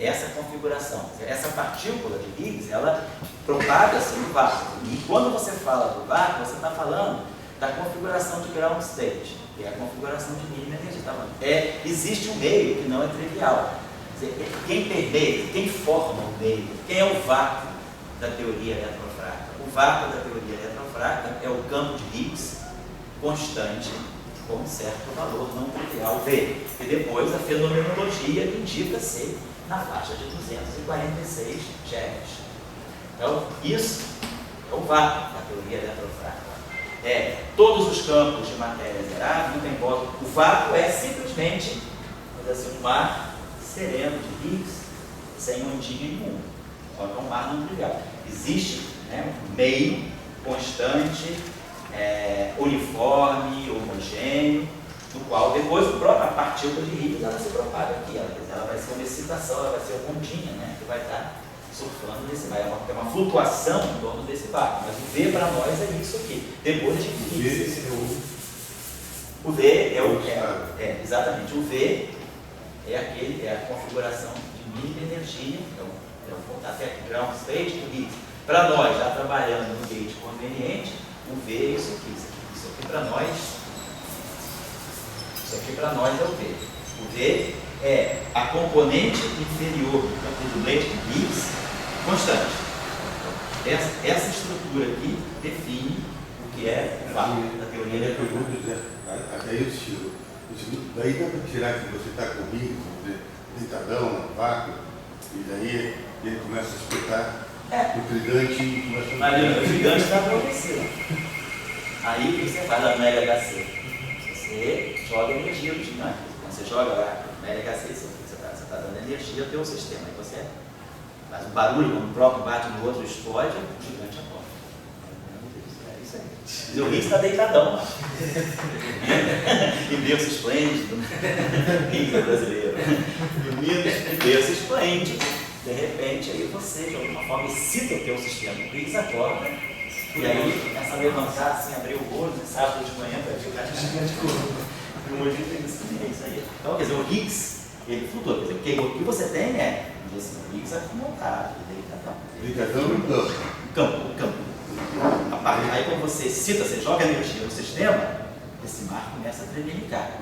A: essa configuração. Essa partícula de Higgs, ela propaga-se no vácuo. E quando você fala do vácuo, você está falando da configuração de ground state, que é a configuração de mínima energia. Existe um meio que não é trivial. Quem permeia, quem forma o meio, quem é o vácuo da teoria eletrofrágil? O vácuo da teoria eletrofrágil é o campo de Higgs constante com um certo valor não trivial V. E depois a fenomenologia indica ser na faixa de 246 GeV. Então, isso é o vácuo da teoria eletrofrágil. Todos os campos de matéria zerada, não tem volta. O vácuo é simplesmente, um mar sereno de Higgs, sem ondinha nenhuma. Só que é um mar não trivial. Existe um meio constante, uniforme, homogêneo, no qual depois a partícula de Higgs ela se propaga aqui. Ela vai ser uma excitação, ela vai ser uma ondinha, né, que vai estar surfando nesse vácuo. É uma flutuação em torno desse vácuo. Mas o V para nós é isso aqui. Depois de Higgs. O V é o exatamente. O V é a configuração de mínima energia. Então, até ground state do Higgs. Para nós, já trabalhando no gate conveniente, o V é isso aqui. Isso aqui para nós é o V. O V é a componente inferior do campo do leite de Higgs constante. Essa estrutura aqui define o que é o vácuo da teoria eletrofrágil.
D: Até eu tiro. Daí dá para tirar que você está com Higgs, deitadão, no vácuo, e daí ele começa a espetar o tridente e começa a...
A: Mas o tridente está progressivo. Aí o que você faz lá no LHC? Você joga energia do gigante. Quando você joga lá no LHC, você está dando energia ao teu sistema. Aí você faz um barulho, quando o próprio bate no outro, explode, o gigante acorda. É isso aí. E o Higgs está deitadão lá. Em berço esplêndido. Higgs é brasileiro. Dormindo em berço esplêndido. De repente, aí você, de alguma forma, excita o teu sistema. O Higgs acorda. E aí começa a levantar, assim, abrir o olho, sábado de manhã, para ficar gigante correndo. É isso aí. Então, quer dizer, o Higgs, ele flutua. Quer dizer, o que você tem é, assim, o Higgs acumulado, deitadão.
D: Deitadão no campo.
A: O campo. Aí quando você excita, você joga energia no sistema, esse mar começa a tremelicar.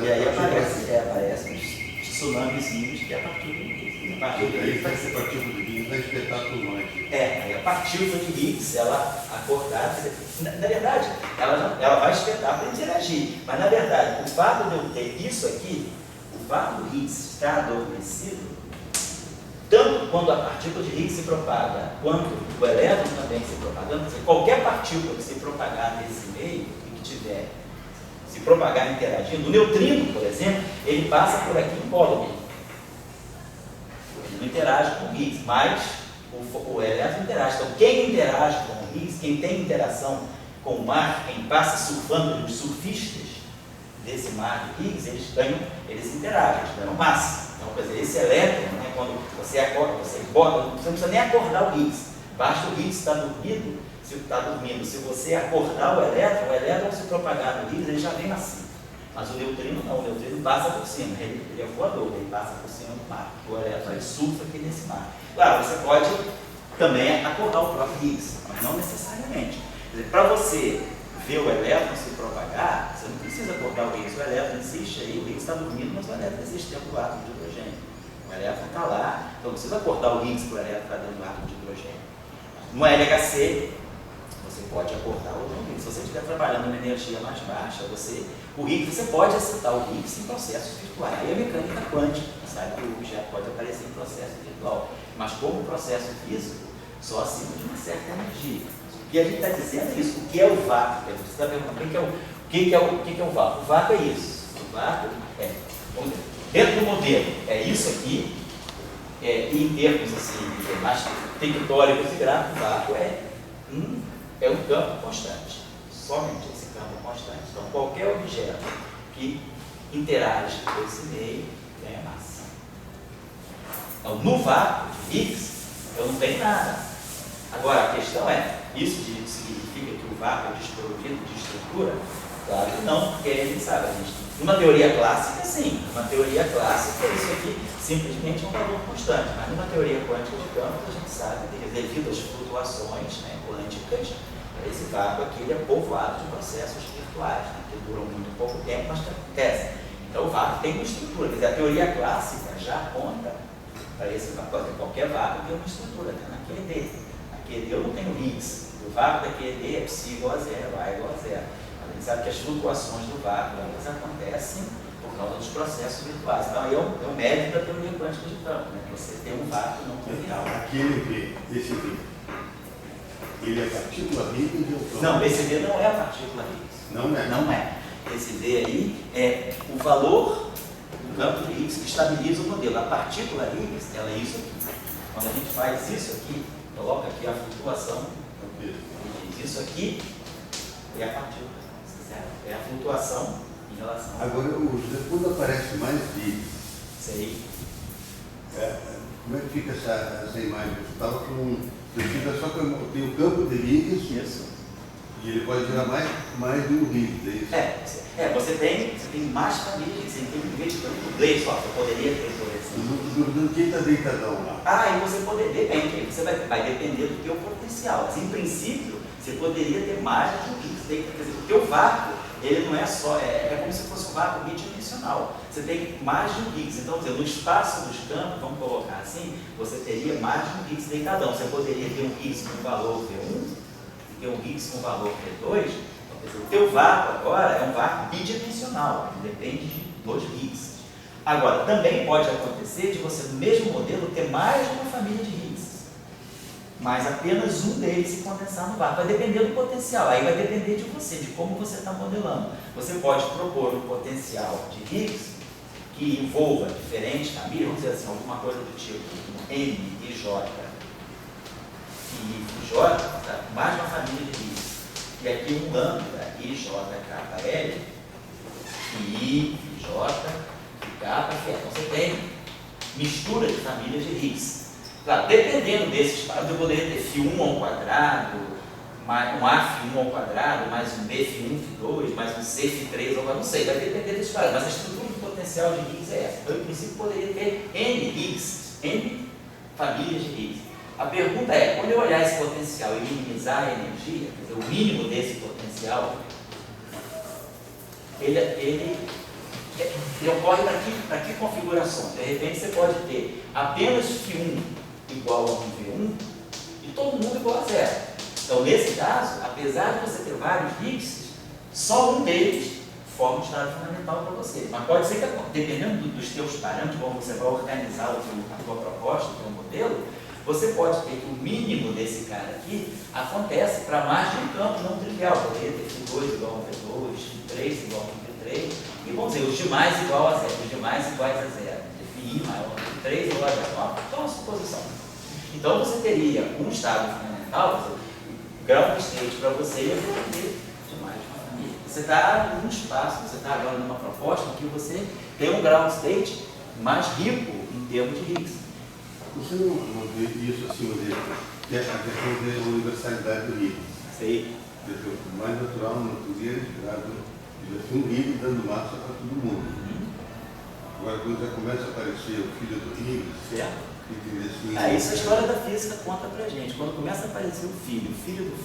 A: E aí aparecem os tsunamizinhos que é a partir do Higgs.
D: Aí faz essa partícula de Higgs, vai espetar por nós.
A: Aí a partícula de Higgs, ela acordar, na verdade, ela vai espetar para interagir. Mas na verdade, o fato de eu ter isso aqui, o fato do Higgs estar adormecido, tanto quando a partícula de Higgs se propaga, quanto o elétron também se propagando, qualquer partícula que se propagar nesse meio e que tiver se propagar interagindo, o neutrino, por exemplo, ele passa por aqui incólume. Ele não interage com o Higgs, mas o elétron interage. Então, quem interage com o Higgs, quem tem interação com o mar, quem passa surfando, os surfistas desse mar de Higgs, eles interagem, eles ganham massa. Então, quer dizer, esse elétron, né, quando você acorda, você não precisa nem acordar o Higgs, basta o Higgs estar dormindo. Se você acordar o elétron ao se propagar no Higgs, ele já vem assim. Mas o neutrino não, o neutrino passa por cima, ele é voador, ele passa por cima do mar. O elétron ele surfa aqui nesse mar. Claro, você pode também acordar o próprio Higgs, mas não necessariamente. Para você ver o elétron se propagar, você não precisa acordar o Higgs. O elétron existe aí, o Higgs está dormindo, mas o elétron existe dentro do átomo de hidrogênio. O elétron está lá, então não precisa acordar o Higgs para o elétron estar dentro do átomo de hidrogênio. No LHC, você pode acordar o Higgs. Se você estiver trabalhando numa energia mais baixa, o Higgs, você pode acertar o Higgs em processos virtuais. Aí a mecânica quântica, sabe que o objeto pode aparecer em processo virtual. Mas como processo físico, só acima de uma certa energia. E a gente está dizendo isso. O que é o vácuo? Você está perguntando o que é o vácuo? O vácuo é isso. O vácuo é, dentro do modelo, é isso aqui, e em termos assim, mais tectóricos e gráficos, o vácuo é um campo constante. Somente esse campo constante. Então, qualquer objeto que interage com esse meio ganha massa. Então, no vácuo de Higgs, eu não tenho nada. Agora, a questão é, isso significa que o vácuo é desprovido de estrutura? Claro que não, porque a gente sabe, numa teoria clássica, sim. Numa teoria clássica, isso aqui simplesmente é um valor constante. Mas numa teoria quântica de campos, a gente sabe que devido às flutuações, né, quânticas, esse vácuo aqui ele é povoado de processos virtuais, né, que duram muito pouco tempo, mas que acontecem. Então o vácuo tem uma estrutura. Quer dizer, a teoria clássica já aponta para esse vácuo. Qualquer vácuo tem uma estrutura, né, na QED. Na QED eu não tenho Higgs. O vácuo da QED é psi igual a zero, A igual a zero. A gente sabe que as flutuações do vácuo elas acontecem por causa dos processos virtuais. Então aí é o mérito da teoria quântica de campo, né? Você tem um vácuo não trivial.
D: Aquele V, esse V, ele é partícula Higgs ou campo?
A: Não, esse V não é a partícula Higgs.
D: Não é?
A: Não é. Esse V aí é o valor do campo de Higgs que estabiliza o modelo. A partícula Higgs, ela é isso aqui. Quando a gente faz isso aqui, coloca aqui a flutuação, isso aqui é a partícula. É a flutuação em relação a...
D: Agora, quando aparece mais Higgs,
A: Sei.
D: como é que fica essa imagem? Você estava com só que tem o campo de Higgs,
A: Isso.
D: e ele pode gerar mais de um Higgs, é isso?
A: Você tem mais famílias, você tem inglês só, você poderia ter, por exemplo.
D: Do quem está deitadão lá?
A: E você poderia, depende, você vai depender do teu potencial. Assim, em princípio, você poderia ter mais de um Higgs. Quer dizer, o teu vácuo, ele não é só, é como se fosse um vácuo bidimensional. Você tem mais de um Higgs. Então, no espaço dos campos, vamos colocar assim, você teria mais de um Higgs deitadão. Você poderia ter um Higgs com valor V1 e ter um Higgs com valor V2. Então, quer dizer, o teu vácuo agora é um vácuo bidimensional, que depende de 2 Higgs. Agora, também pode acontecer de você, no mesmo modelo, ter mais de uma família de Higgs, mas apenas um deles se condensar no vácuo. Vai depender do potencial, aí vai depender de você, de como você está modelando. Você pode propor um potencial de Higgs que envolva diferentes famílias, vamos dizer assim, alguma coisa do tipo M e J e J, tá? Mais uma família de Higgs. E aqui um lambda IJKL, I, J, K, F. Então você tem mistura de famílias de Higgs. Claro, dependendo desses espaços, eu poderia ter φ1 ao quadrado, mais um AF1 ao quadrado, mais um BF1, F2, mais um CF3 ao quadrado, não sei, vai depender desses espaços, mas a estrutura de potencial de Higgs é essa. Então, em princípio, poderia ter N Higgs, N famílias de Higgs. A pergunta é, quando eu olhar esse potencial e minimizar a energia, quer dizer, o mínimo desse potencial, ele ocorre para que configurações? De repente você pode ter apenas φ1 igual a 1V1 e todo mundo igual a zero. Então, nesse caso, apesar de você ter vários Higgs, só um deles forma um estado fundamental para você. Mas pode ser que, dependendo dos teus parâmetros, como você vai organizar a tua proposta, o teu modelo, você pode ter que o mínimo desse cara aqui acontece para mais de um campo não trivial. Poderia ter φ2 igual a V2, φ3 igual a V3, e vamos dizer, os demais igual a zero, os demais iguais a zero, φi maior que 3 igual a zero. Então, é uma suposição. Então, você teria um estado fundamental, o ground state para você ia depender de mais de uma família. Você está num espaço, você está agora numa proposta em que você tem um ground state mais rico em termos de Higgs.
D: Você não vê isso acima dele, que é a questão da universalidade do Higgs.
A: Sei.
D: O mais natural na natureza é gerado um Higgs dando massa para todo mundo. Agora, quando já começa a aparecer o filho do Higgs,
A: certo?
D: Assim,
A: Isso a história da física conta pra gente. Quando começa a aparecer o filho do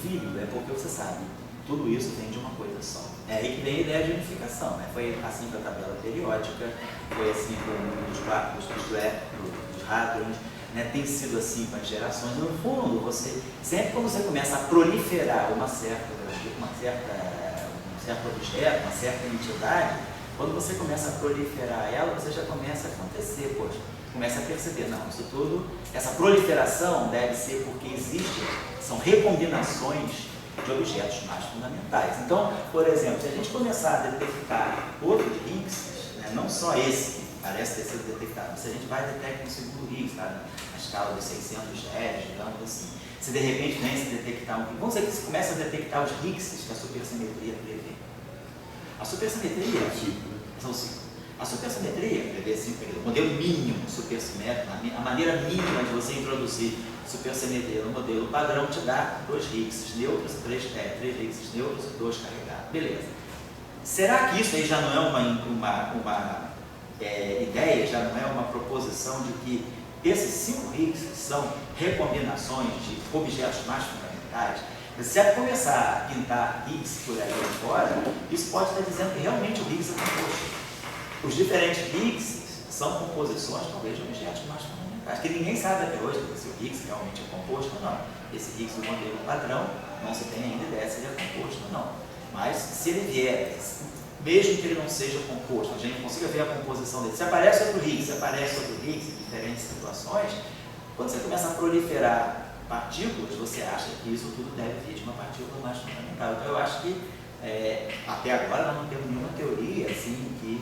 A: filho, é porque você sabe, tudo isso vem de uma coisa só. É aí que vem a ideia de unificação, né? Foi assim com a tabela periódica, foi assim com os quartos dos hadrons, né? Tem sido assim com as gerações. No fundo, sempre quando você começa a proliferar um certo objeto, uma certa entidade, quando você começa a proliferar ela, você já começa a acontecer, poxa. Começa a perceber, não, isso tudo, essa proliferação deve ser porque são recombinações de objetos mais fundamentais. Então, por exemplo, se a gente começar a detectar outros Higgs, né, não só esse que parece ter sido detectado, mas se a gente vai detectar um segundo Higgs, tá, na escala dos 600 Hz, digamos assim, se de repente vem se detectar um, vamos dizer que você começa a detectar os Higgs que a supersimetria prevê. A supersimetria são 5. A supersimetria prevê o modelo mínimo supersimétrico, a maneira mínima de você introduzir supersimetria no modelo padrão te dá 2 Higgs neutros, 3 Higgs neutros e 2 carregados. Beleza. Será que isso aí já não é uma ideia, já não é uma proposição de que esses 5 Higgs são recombinações de objetos mais fundamentais? Se você começar a pintar Higgs por aí fora, isso pode estar dizendo que realmente o Higgs é composto. Os diferentes Higgs são composições, talvez, de objetos mais fundamentais, que ninguém sabe até hoje se o Higgs realmente é composto ou não. Esse Higgs do modelo padrão, não se tem ainda ideia se ele é composto ou não. Mas, se ele vier, mesmo que ele não seja composto, a gente não consiga ver a composição dele, se aparece outro Higgs em diferentes situações, quando você começa a proliferar partículas, você acha que isso tudo deve vir de uma partícula mais fundamental. Então, eu acho que, até agora, nós não temos nenhuma teoria assim que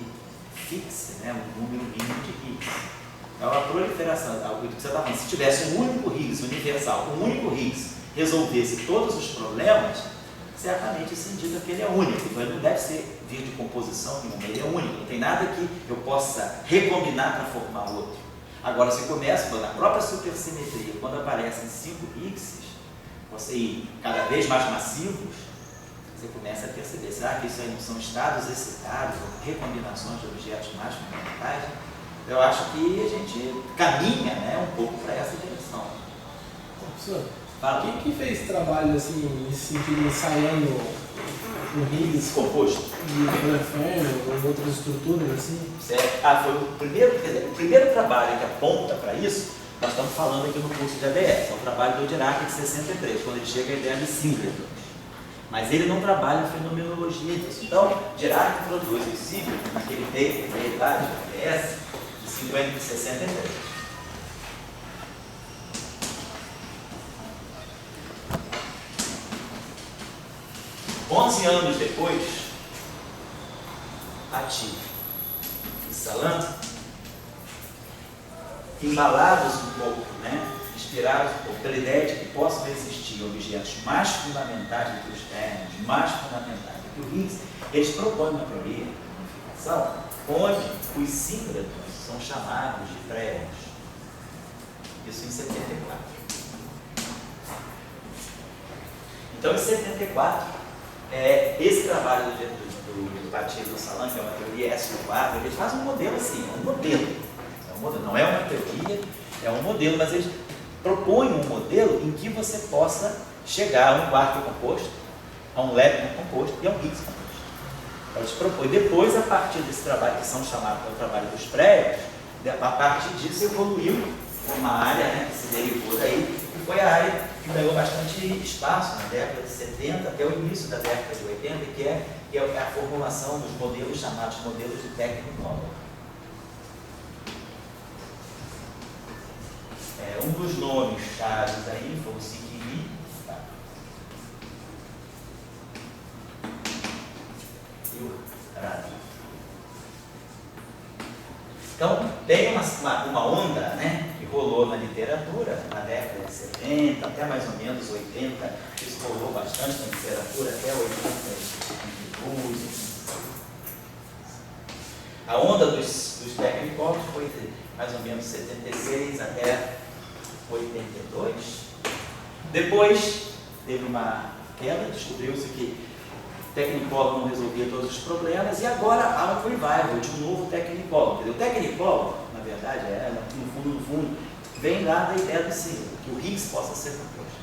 A: fixe, né, um número mínimo de Higgs. Então, a proliferação, algo que você está falando, se tivesse um único Higgs universal, um único Higgs resolvesse todos os problemas, certamente isso indica que ele é único. Então, ele não deve vir de composição nenhuma, ele é único. Não tem nada que eu possa recombinar para formar outro. Agora, se começa, na própria supersimetria, quando aparecem 5 Higgs, você ir cada vez mais massivos, você começa a perceber, será que isso aí não são estados excitados ou recombinações de objetos mais fundamentais? Eu acho que a gente caminha, né, um pouco para essa direção.
F: Professor,
A: Fala.
F: quem que fez trabalho assim, nesse sentido, ensaiando um Higgs
A: composto
F: de Wolfram ou outras estruturas assim?
A: Certo? Foi o primeiro trabalho que aponta para isso, nós estamos falando aqui no curso de ABS, é o trabalho do Dirac de 63, quando ele chega à ideia de singleton. Mas ele não trabalha em fenomenologia disso. Então, Dirac introduz o singleton naquele paper dele lá de ABS de 63. 11 anos depois, ativo. e Salam, embalados um pouco, né? Inspirados um pouco pela ideia de que possam existir objetos mais fundamentais do que os férmions, mais fundamentais do que o Higgs, eles propõem uma teoria de unificação onde os síncrotrons são chamados de prévios. Isso em 74. Então, em 74, esse trabalho do Baptiste do Salam, que é uma teoria S4, eles fazem um modelo assim, um modelo. Não é uma teoria, é um modelo, mas eles propõem um modelo em que você possa chegar a um quarto composto, a um lepton composto e a um Higgs composto. Então, eles propõem. Depois, a partir desse trabalho, que são chamados pelo trabalho dos prévios, a partir disso evoluiu uma área, né, que se derivou daí, e foi a área que ganhou bastante espaço na década de 70 até o início da década de 80, que é a formulação dos modelos chamados modelos de Technicolor. Um dos nomes chaves aí foi o Sikiri. Tá? E o Radi. Então, tem uma onda, né, que rolou na literatura na década de 70, até mais ou menos 80, isso rolou bastante na literatura até 82. A onda dos Technicolor foi de mais ou menos 76 até 82. Depois teve uma queda, descobriu-se que Technicolor não resolvia todos os problemas e agora há um revival de um novo Technicolor. O Technicolor, na verdade, no fundo, vem lá da ideia do símbolo, que o Higgs possa ser composto.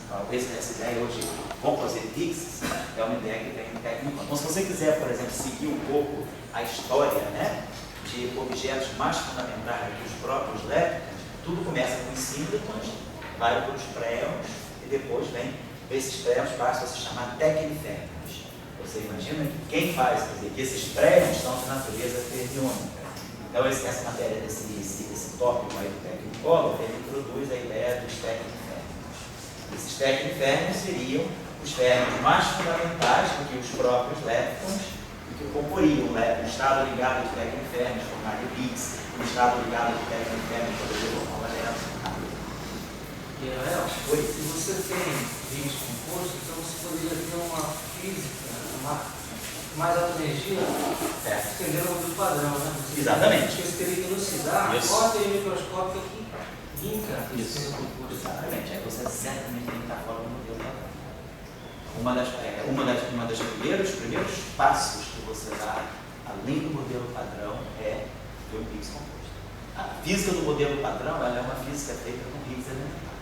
A: Talvez essa ideia hoje, composite Higgs, é uma ideia que vem do Technicolor. Então, se você quiser, por exemplo, seguir um pouco a história, né, de objetos mais fundamentais que os próprios leptons, tudo começa com os síncrotrons, vai para os préons e depois vem, esses préons passam a se chamar tecniférmions. Você imagina que quem faz, quer dizer, que esses préons são de natureza fermiônica. Então, essa matéria desse tópico aí do Technicolor, ele introduz a ideia dos tecniférmions. Esses tecniférmions seriam os férmions mais fundamentais do que os próprios leptons, que comporiam, né? Um estado ligado de tecniférmions, formaria o Higgs, um estado ligado de tecniférmions, poderia formar uma lenta.
B: Oi. Se você tem Higgs composto, então você poderia ter uma física, mais alta energia, estendendo o modelo padrão, né?
A: Exatamente.
B: Porque você teria que elucidar a cota microscópica que linka esse composto.
A: Exatamente. Aí você certamente tem que estar fora do modelo padrão. Os primeiros passos que você dá, além do modelo padrão, é ver o Higgs composto. A física do modelo padrão ela é uma física feita com Higgs elementar.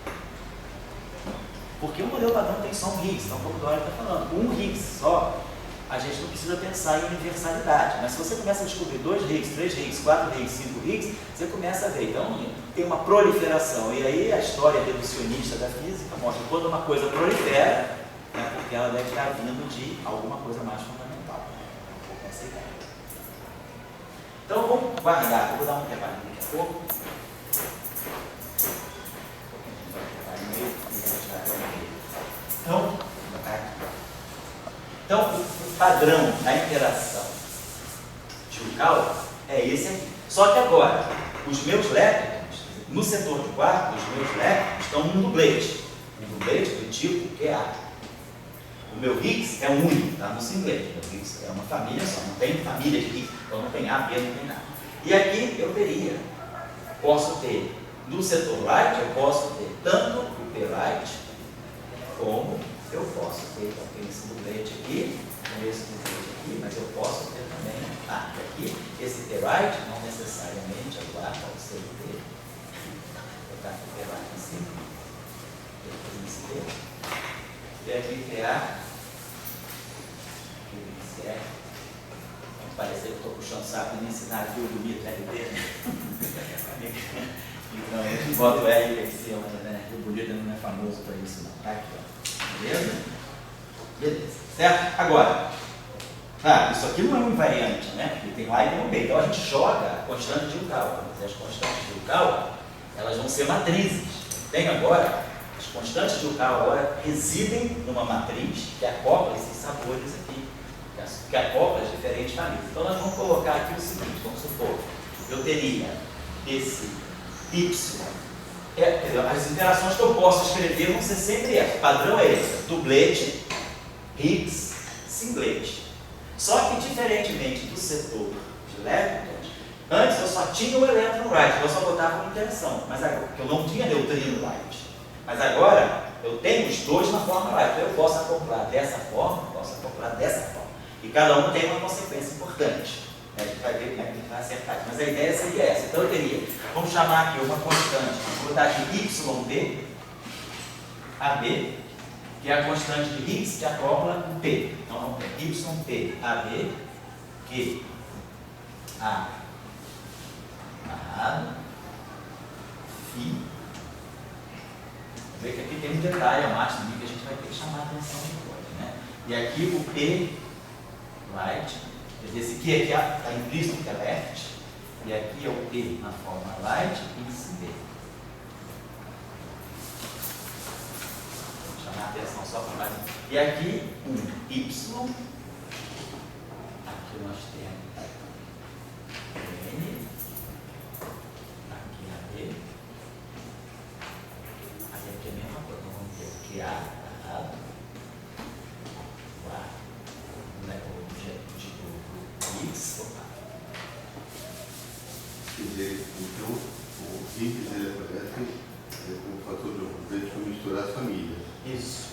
A: Porque o modelo padrão tem só um Higgs, então como o Dória está falando, um Higgs só, a gente não precisa pensar em universalidade. Mas se você começa a descobrir 2 Higgs, 3 Higgs, 4 Higgs, 5 Higgs, você começa a ver. Então tem uma proliferação. E aí a história reducionista da física mostra que quando uma coisa prolifera, porque ela deve estar vindo de alguma coisa mais fundamental. Um pouco essa ideia. Então vamos guardar, vou dar um intervalo daqui a pouco. Então, o padrão da interação de Yukawa é esse aqui. Só que agora, os meus leptons, no setor de quarto, os meus leptons estão num dublete. Um dublete do tipo QA. O meu Higgs é único, está no singlete. O meu Higgs é uma família só, não tem família de Higgs, então não tem A, B, não tem nada. E aqui eu posso ter, no setor right, eu posso ter tanto o P-right, como eu posso ter, então tem esse dublete aqui, com esse dublete aqui, mas eu posso ter também, aqui, esse P-right, não necessariamente, agora pode ser o P, vou botar aqui o P-right em cima, depois esse P, e aqui PA, parece que eu estou puxando o saco e me ensinar aqui o bonito RT, né? Então, eu boto o R em cima, né? O bonito não é famoso para isso, não. Tá aqui, ó. Beleza? Beleza. Certo? Agora, isso aqui não é um invariante, né? Porque tem lá e tem no meio. Então, a gente joga a constante de Yukawa. As constantes de Yukawa, elas vão ser matrizes. Tem agora, as constantes de Yukawa agora residem numa matriz que acopla esses sabores aqui. que acopla as diferentes famílias. Então nós vamos colocar aqui o seguinte, vamos supor, eu teria esse Y, as interações que eu posso escrever vão ser sempre essas, o padrão é esse, dublete, Higgs, singlete. Só que diferentemente do setor de leptons, antes eu só tinha o elétron right, eu só botava uma interação, mas agora, eu não tinha neutrino right. Mas agora eu tenho os dois na forma right, então eu posso acoplar dessa forma, posso acoplar dessa forma. E cada um tem uma consequência importante. A gente vai ver como é que a gente vai acertar aqui. Mas a ideia seria essa. Então eu teria, vamos chamar aqui uma constante, vou botar aqui YB, AB, que é a constante de Higgs que acopla o P. Então vamos ter YP, AB, que A, amarrado, Φ. Vamos ver que aqui tem um detalhe a mais também que a gente vai ter que chamar a atenção depois, né? E aqui o P, right, esse aqui está implícito que é left, e aqui é o P na forma right e CB. Vou chamar a atenção só para mais. E aqui um Y, aqui nós temos N, aqui a B, aí aqui é a mesma coisa, então vamos ter aqui A, errado, o A, X,
D: Quer dizer, então, o simples ele aparece como fator de ocorrência para misturar as famílias.
A: isso.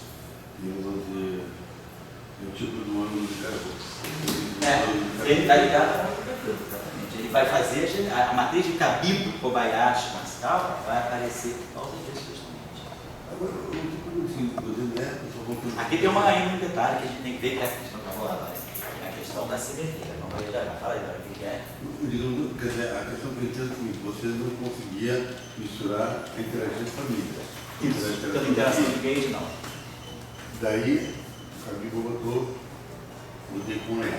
D: E vamos dizer, é o tipo do ângulo de carbono.
A: Ele está ligado ao ângulo de carbono, exatamente. Ele vai fazer a matriz de Cabibbo, Kobayashi, Pascal, vai aparecer por causa disso justamente.
D: Agora, eu estou assim, por
A: Aqui tem ainda um detalhe que a gente tem que ver, que é a questão da rola, é a questão da simetria. Não vai olhar, fala aí, o que é?
D: Quer dizer, a questão que eu entendo comigo, você não conseguia misturar a interação de famílias.
A: Isso, pela interação de Gauge, não.
D: Daí, o Cabibbo botou o D com S.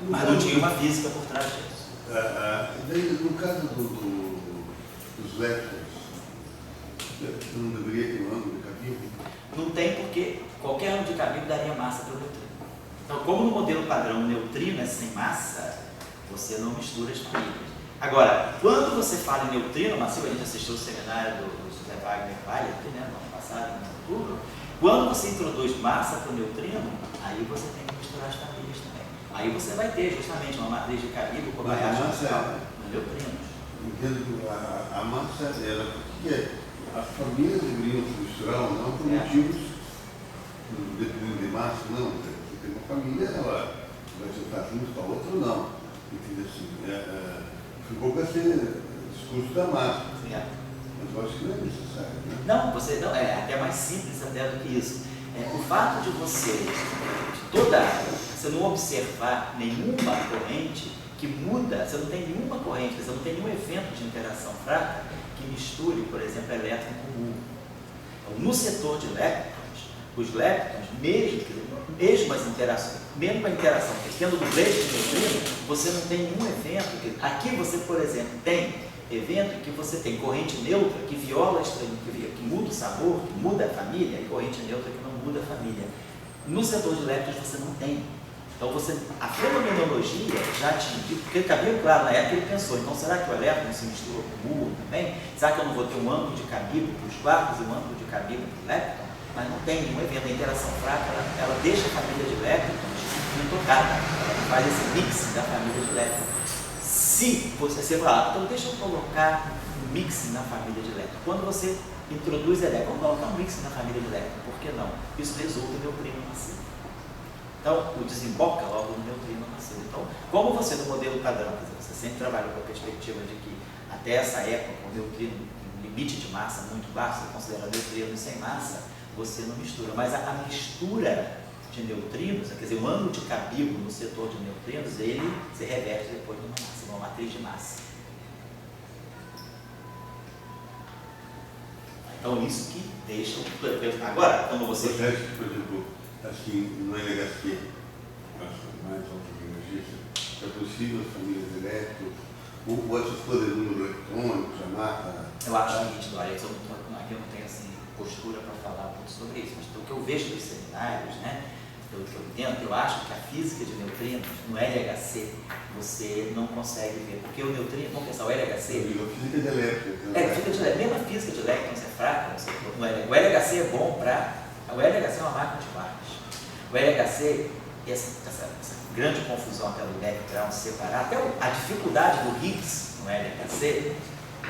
A: Mas não tinha uma física por trás disso.
D: Daí, no caso dos leptons, não deveria ter um ângulo de Cabibbo?
A: Não tem porque qualquer ângulo de Cabibbo daria massa para o neutrino. Então, como no modelo padrão o neutrino é sem massa, você não mistura as famílias. Agora, quando você fala em neutrino massivo, a gente assistiu o seminário do José Wagner Vale aqui, né, no ano passado, em outubro, quando você introduz massa para o neutrino, aí você tem que misturar as famílias também. Aí você vai ter justamente uma matriz de Cabibbo, Kobayashi, Pascal, no neutrino.
D: Entendo que a massa era porque as famílias deveriam se misturar ou não por motivos dependendo de massa, não. Você tem uma família, ela vai sentar junto com a outra ou não. Entendeu assim? Ficou com esse discurso da massa. Mas eu acho que não é necessário, né?
A: Não, você não, é até mais simples até do que isso. O fato de você, você não observar nenhuma corrente que muda, você não tem nenhuma corrente, você não tem nenhum evento de interação fraca que misture, por exemplo, elétron com muon. Então, no setor de leptons, os leptons, mesmo as interações, mesmo a interação pequena do blade de neutrino, você não tem nenhum evento. Aqui você, por exemplo, tem evento em que você tem corrente neutra que viola a estranha, que muda o sabor, que muda a família, e corrente neutra que não muda a família. No setor de leptons você não tem. Então a fenomenologia já tinha, porque cabia claro, na época ele pensou, então será que o elétron se mistura com o muon também? Será que eu não vou ter um ângulo de Cabibbo para os quartos e um ângulo de Cabibbo para o lepton? Mas não tem nenhum evento, a interação fraca, ela deixa a família de leptons intocada, ela não faz esse mix da família de leptons. Se você falar, então deixa eu colocar um mix na família de leptons. Quando você introduz elétron, vamos colocar um mix na família de leptons, por que não? Isso resulta em neutrino massivo. Então, o desemboca logo no neutrino massivo. Então, como você no modelo padrão, quer dizer, você sempre trabalhou com a perspectiva de que até essa época, com o neutrino, um limite de massa muito baixo, você considera neutrinos sem massa, você não mistura. Mas a mistura de neutrinos, quer dizer, o ângulo de Cabibbo no setor de neutrinos, ele se reverte depois numa massa, numa matriz de massa. Então, isso que deixa o... Agora, como você...
D: Você acha que, por exemplo, assim, no LHC, mais altas energias, é possível as famílias elétricas, ou essas coisas do número eletrônico, já mata?
A: Eu acho nítido, olha, aqui eu não tenho assim, postura para falar muito sobre isso, mas pelo que eu vejo dos seminários, né, eu acho que a física de neutrinos, no LHC, você não consegue ver. Porque o neutrino, vamos pensar, o LHC...
D: Física de elétrons.
A: Física de elétrons. Mesmo a física de elétrons é fraca. O LHC é bom para... O LHC é uma máquina de quartos. O LHC, essa grande confusão até do background separar, até a dificuldade do Higgs no LHC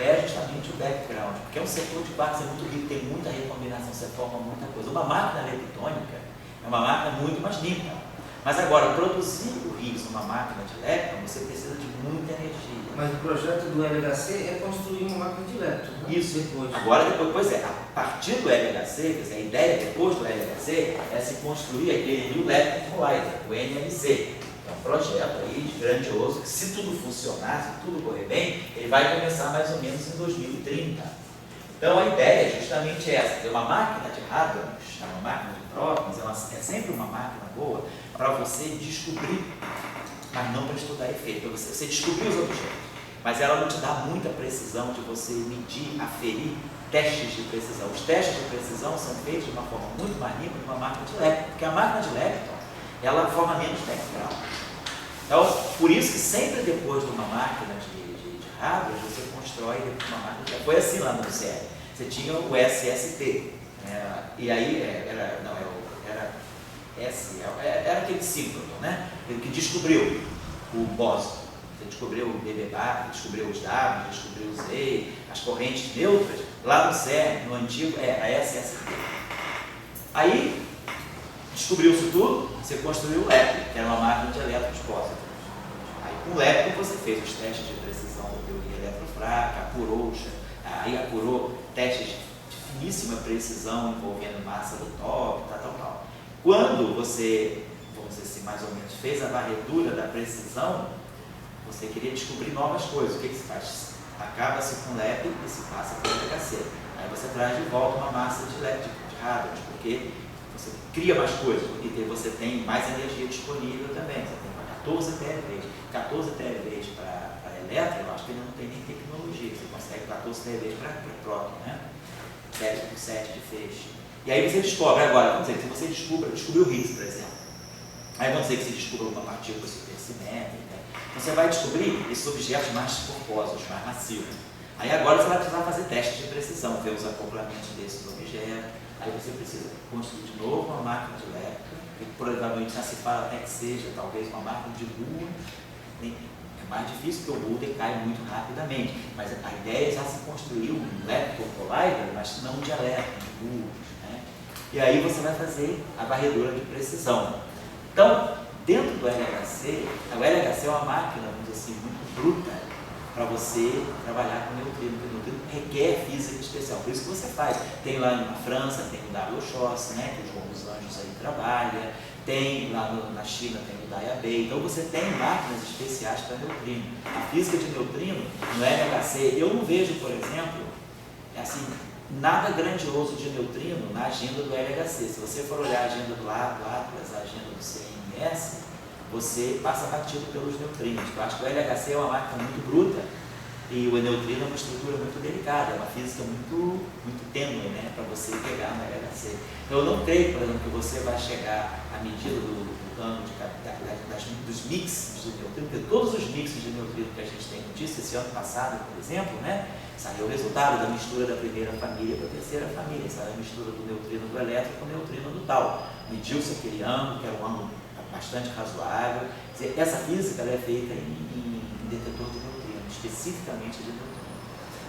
A: é justamente o background, porque é um setor de quartos, é muito rico, tem muita recombinação, você forma muita coisa. Uma máquina leptônica é uma máquina muito mais limpa. Mas agora, produzir o Higgs numa máquina de elétron, você precisa de muita energia.
B: Mas o projeto do LHC é construir uma máquina de elétron. Né?
A: Isso.
B: Depois.
A: Agora, pois é, a partir do LHC, quer dizer, a ideia depois do LHC é se construir aquele New Lepton Collider, o NLC. É um projeto aí grandioso, que se tudo funcionar, se tudo correr bem, ele vai começar mais ou menos em 2030. Então a ideia é justamente essa, ter uma máquina de hadrons, uma máquina de prótons, é sempre uma máquina boa para você descobrir, mas não para estudar efeito, para você descobrir os objetos. Mas ela não te dá muita precisão de você medir, aferir testes de precisão. Os testes de precisão são feitos de uma forma muito mais limpa de uma máquina de Lepton, porque a máquina de Lepton, ela forma menos background. Então, por isso que sempre depois de uma máquina de hadrons, você constrói uma máquina de... Foi assim lá no CERN. Você tinha o SST, e aí era aquele síncroton, né? Ele que descobriu o bóson. Você descobriu o BBB, descobriu os W, descobriu o Z, as correntes neutras, lá no CERN, no antigo, a SST. Aí, descobriu-se tudo, você construiu o Lepton, que era uma máquina de elétrons pósitivos. Aí, com o Lepton, você fez os testes de precisão da teoria eletrofraca, apurou testes de finíssima precisão envolvendo massa do top, tal. Quando você, vamos dizer assim, mais ou menos, fez a varredura da precisão, você queria descobrir novas coisas. O que se faz? Acaba-se com o Lepton e se passa para o LHC. Aí você traz de volta uma massa de hadrons, porque você cria mais coisas, e você tem mais energia disponível também. Você tem 14 TeV. 14 TeV para elétron, eu acho que ainda não tem nem tecnologia. Você consegue 14 TeV para próton, né? 7 de feixe. E aí você descobre agora, vamos dizer, que você descobriu o Higgs, por exemplo. Aí vamos dizer que você descobriu uma partícula supersimétrica. Você vai descobrir esses objetos mais corposos, mais macios. Aí agora você vai precisar fazer testes de precisão, ver os acoplamentos desses objetos. Aí você precisa construir de novo uma máquina de Lepton, que provavelmente já se fala até que seja talvez uma máquina de Boole. É mais difícil porque o Boole decai muito rapidamente, mas a ideia é já se construir um Lepton Collider, mas não de elétron, de Boole, né? E aí você vai fazer a varredura de precisão. Então, dentro do LHC, o LHC é uma máquina, vamos dizer assim, muito bruta para você trabalhar com neutrino, porque o neutrino requer física especial, por isso que você faz. Tem lá na França, tem o W-Schoss, né, que o João dos Anjos aí trabalha, tem lá na China, tem o Diabei, então você tem máquinas especiais para neutrino. A física de neutrino no LHC, eu não vejo, por exemplo, assim, nada grandioso de neutrino na agenda do LHC. Se você for olhar a agenda do Atlas, a agenda do CNS, você passa batido pelos neutrinos. Eu acho que o LHC é uma máquina muito bruta e o neutrino é uma estrutura muito delicada, é uma física muito tênue, né, para você pegar no LHC. Eu não creio, por exemplo, que você vai chegar à medida do dano dos mixes de neutrino, porque todos os mixes de neutrino que a gente tem notícia, esse ano passado, por exemplo, né, saiu o resultado da mistura da primeira família para a terceira família, saiu a mistura do neutrino do elétron com o neutrino do tal. Mediu-se aquele ângulo, que era um ângulo bastante razoável. Quer dizer, essa física ela é feita em detetor de neutrino, especificamente de neutrino.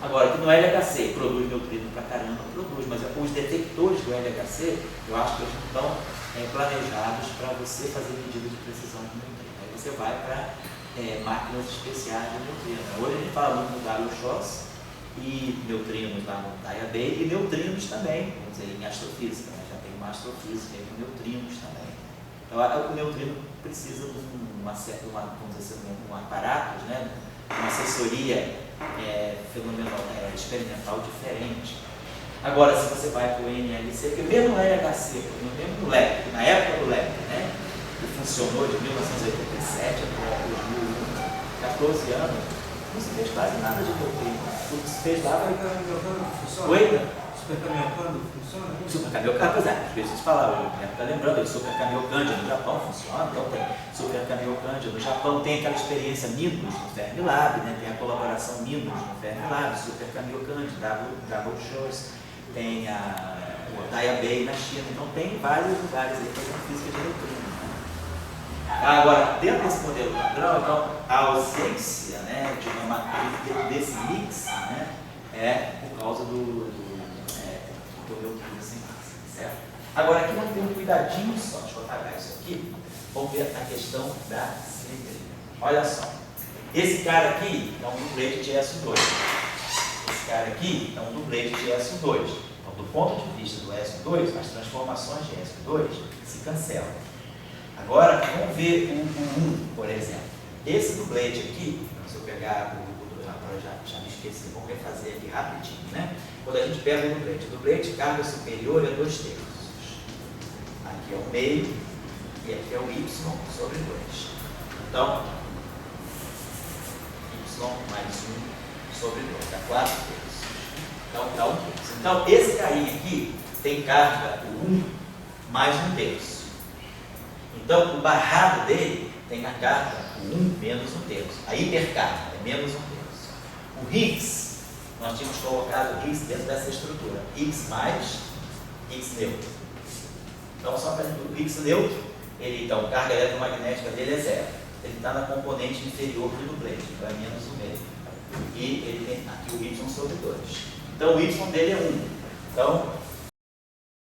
A: Agora, que no LHC produz neutrino pra caramba, produz, mas os detectores do LHC, eu acho que eles não estão planejados para você fazer medida de precisão com neutrino. Aí você vai para máquinas especiais de neutrino. Hoje a gente fala muito no W-Schoss e neutrinos lá no Diabei e neutrinos também, vamos dizer, em astrofísica, né? Já tem uma astrofísica aí com neutrinos também. Então, o neutrino precisa de vamos dizer, um aparato, né? Uma assessoria experimental diferente. Agora, se você vai para o NLC, porque mesmo no LHC, mesmo no Lepton, na época do Lepton, né, que funcionou de 1987 até 2014 anos, não se fez quase nada de neutrino. Tudo que se fez lá foi...
B: Oi? supercaminhocando funciona?
A: O supercaminhocando, pois é, às vezes falava, eu está lembrando, o supercaminhocândia no Japão funciona, então tem supercaminhocândia no Japão, tem aquela experiência Minus no Fermilab, né? Tem a colaboração Minus no Fermilab, supercaminhocândia, Double Shows, tem o Daya Bay na China, então tem vários lugares aí fazendo física de neutrino. Agora, dentro desse modelo padrão, então, a ausência, né, de uma matriz desse mix, né, é por causa do neutrino sem massa, certo? Agora, aqui vamos ter um cuidadinho só, deixa eu apagar isso aqui, vamos ver a questão da simetria. Olha só, esse cara aqui é um dublete de SO2, esse cara aqui é um dublete de SO2. Então, do ponto de vista do SO2, as transformações de SO2 se cancelam. Agora, vamos ver o 1, por exemplo. Esse dublete aqui, se eu pegar já me esqueci, vamos refazer aqui rapidinho, né? Quando a gente pega o dublete carga superior é 2/3. Aqui é o meio e aqui é o y sobre 2. Então, y mais 1 sobre 2, dá 4/3. Então, dá 1/3. Então, esse carinha aqui tem carga 1 mais 1/3. Então, o barrado dele tem a carga 1 menos 1/3. A hipercarga é menos 1/3. O Higgs, nós tínhamos colocado o Higgs dentro dessa estrutura. Higgs mais Higgs neutro. Então, só para o Higgs neutro, então, a carga eletromagnética dele é 0. Ele está na componente inferior do dublete, então é menos 1/2. E ele tem aqui o Y sobre 2. Então, o Y dele é 1. Então,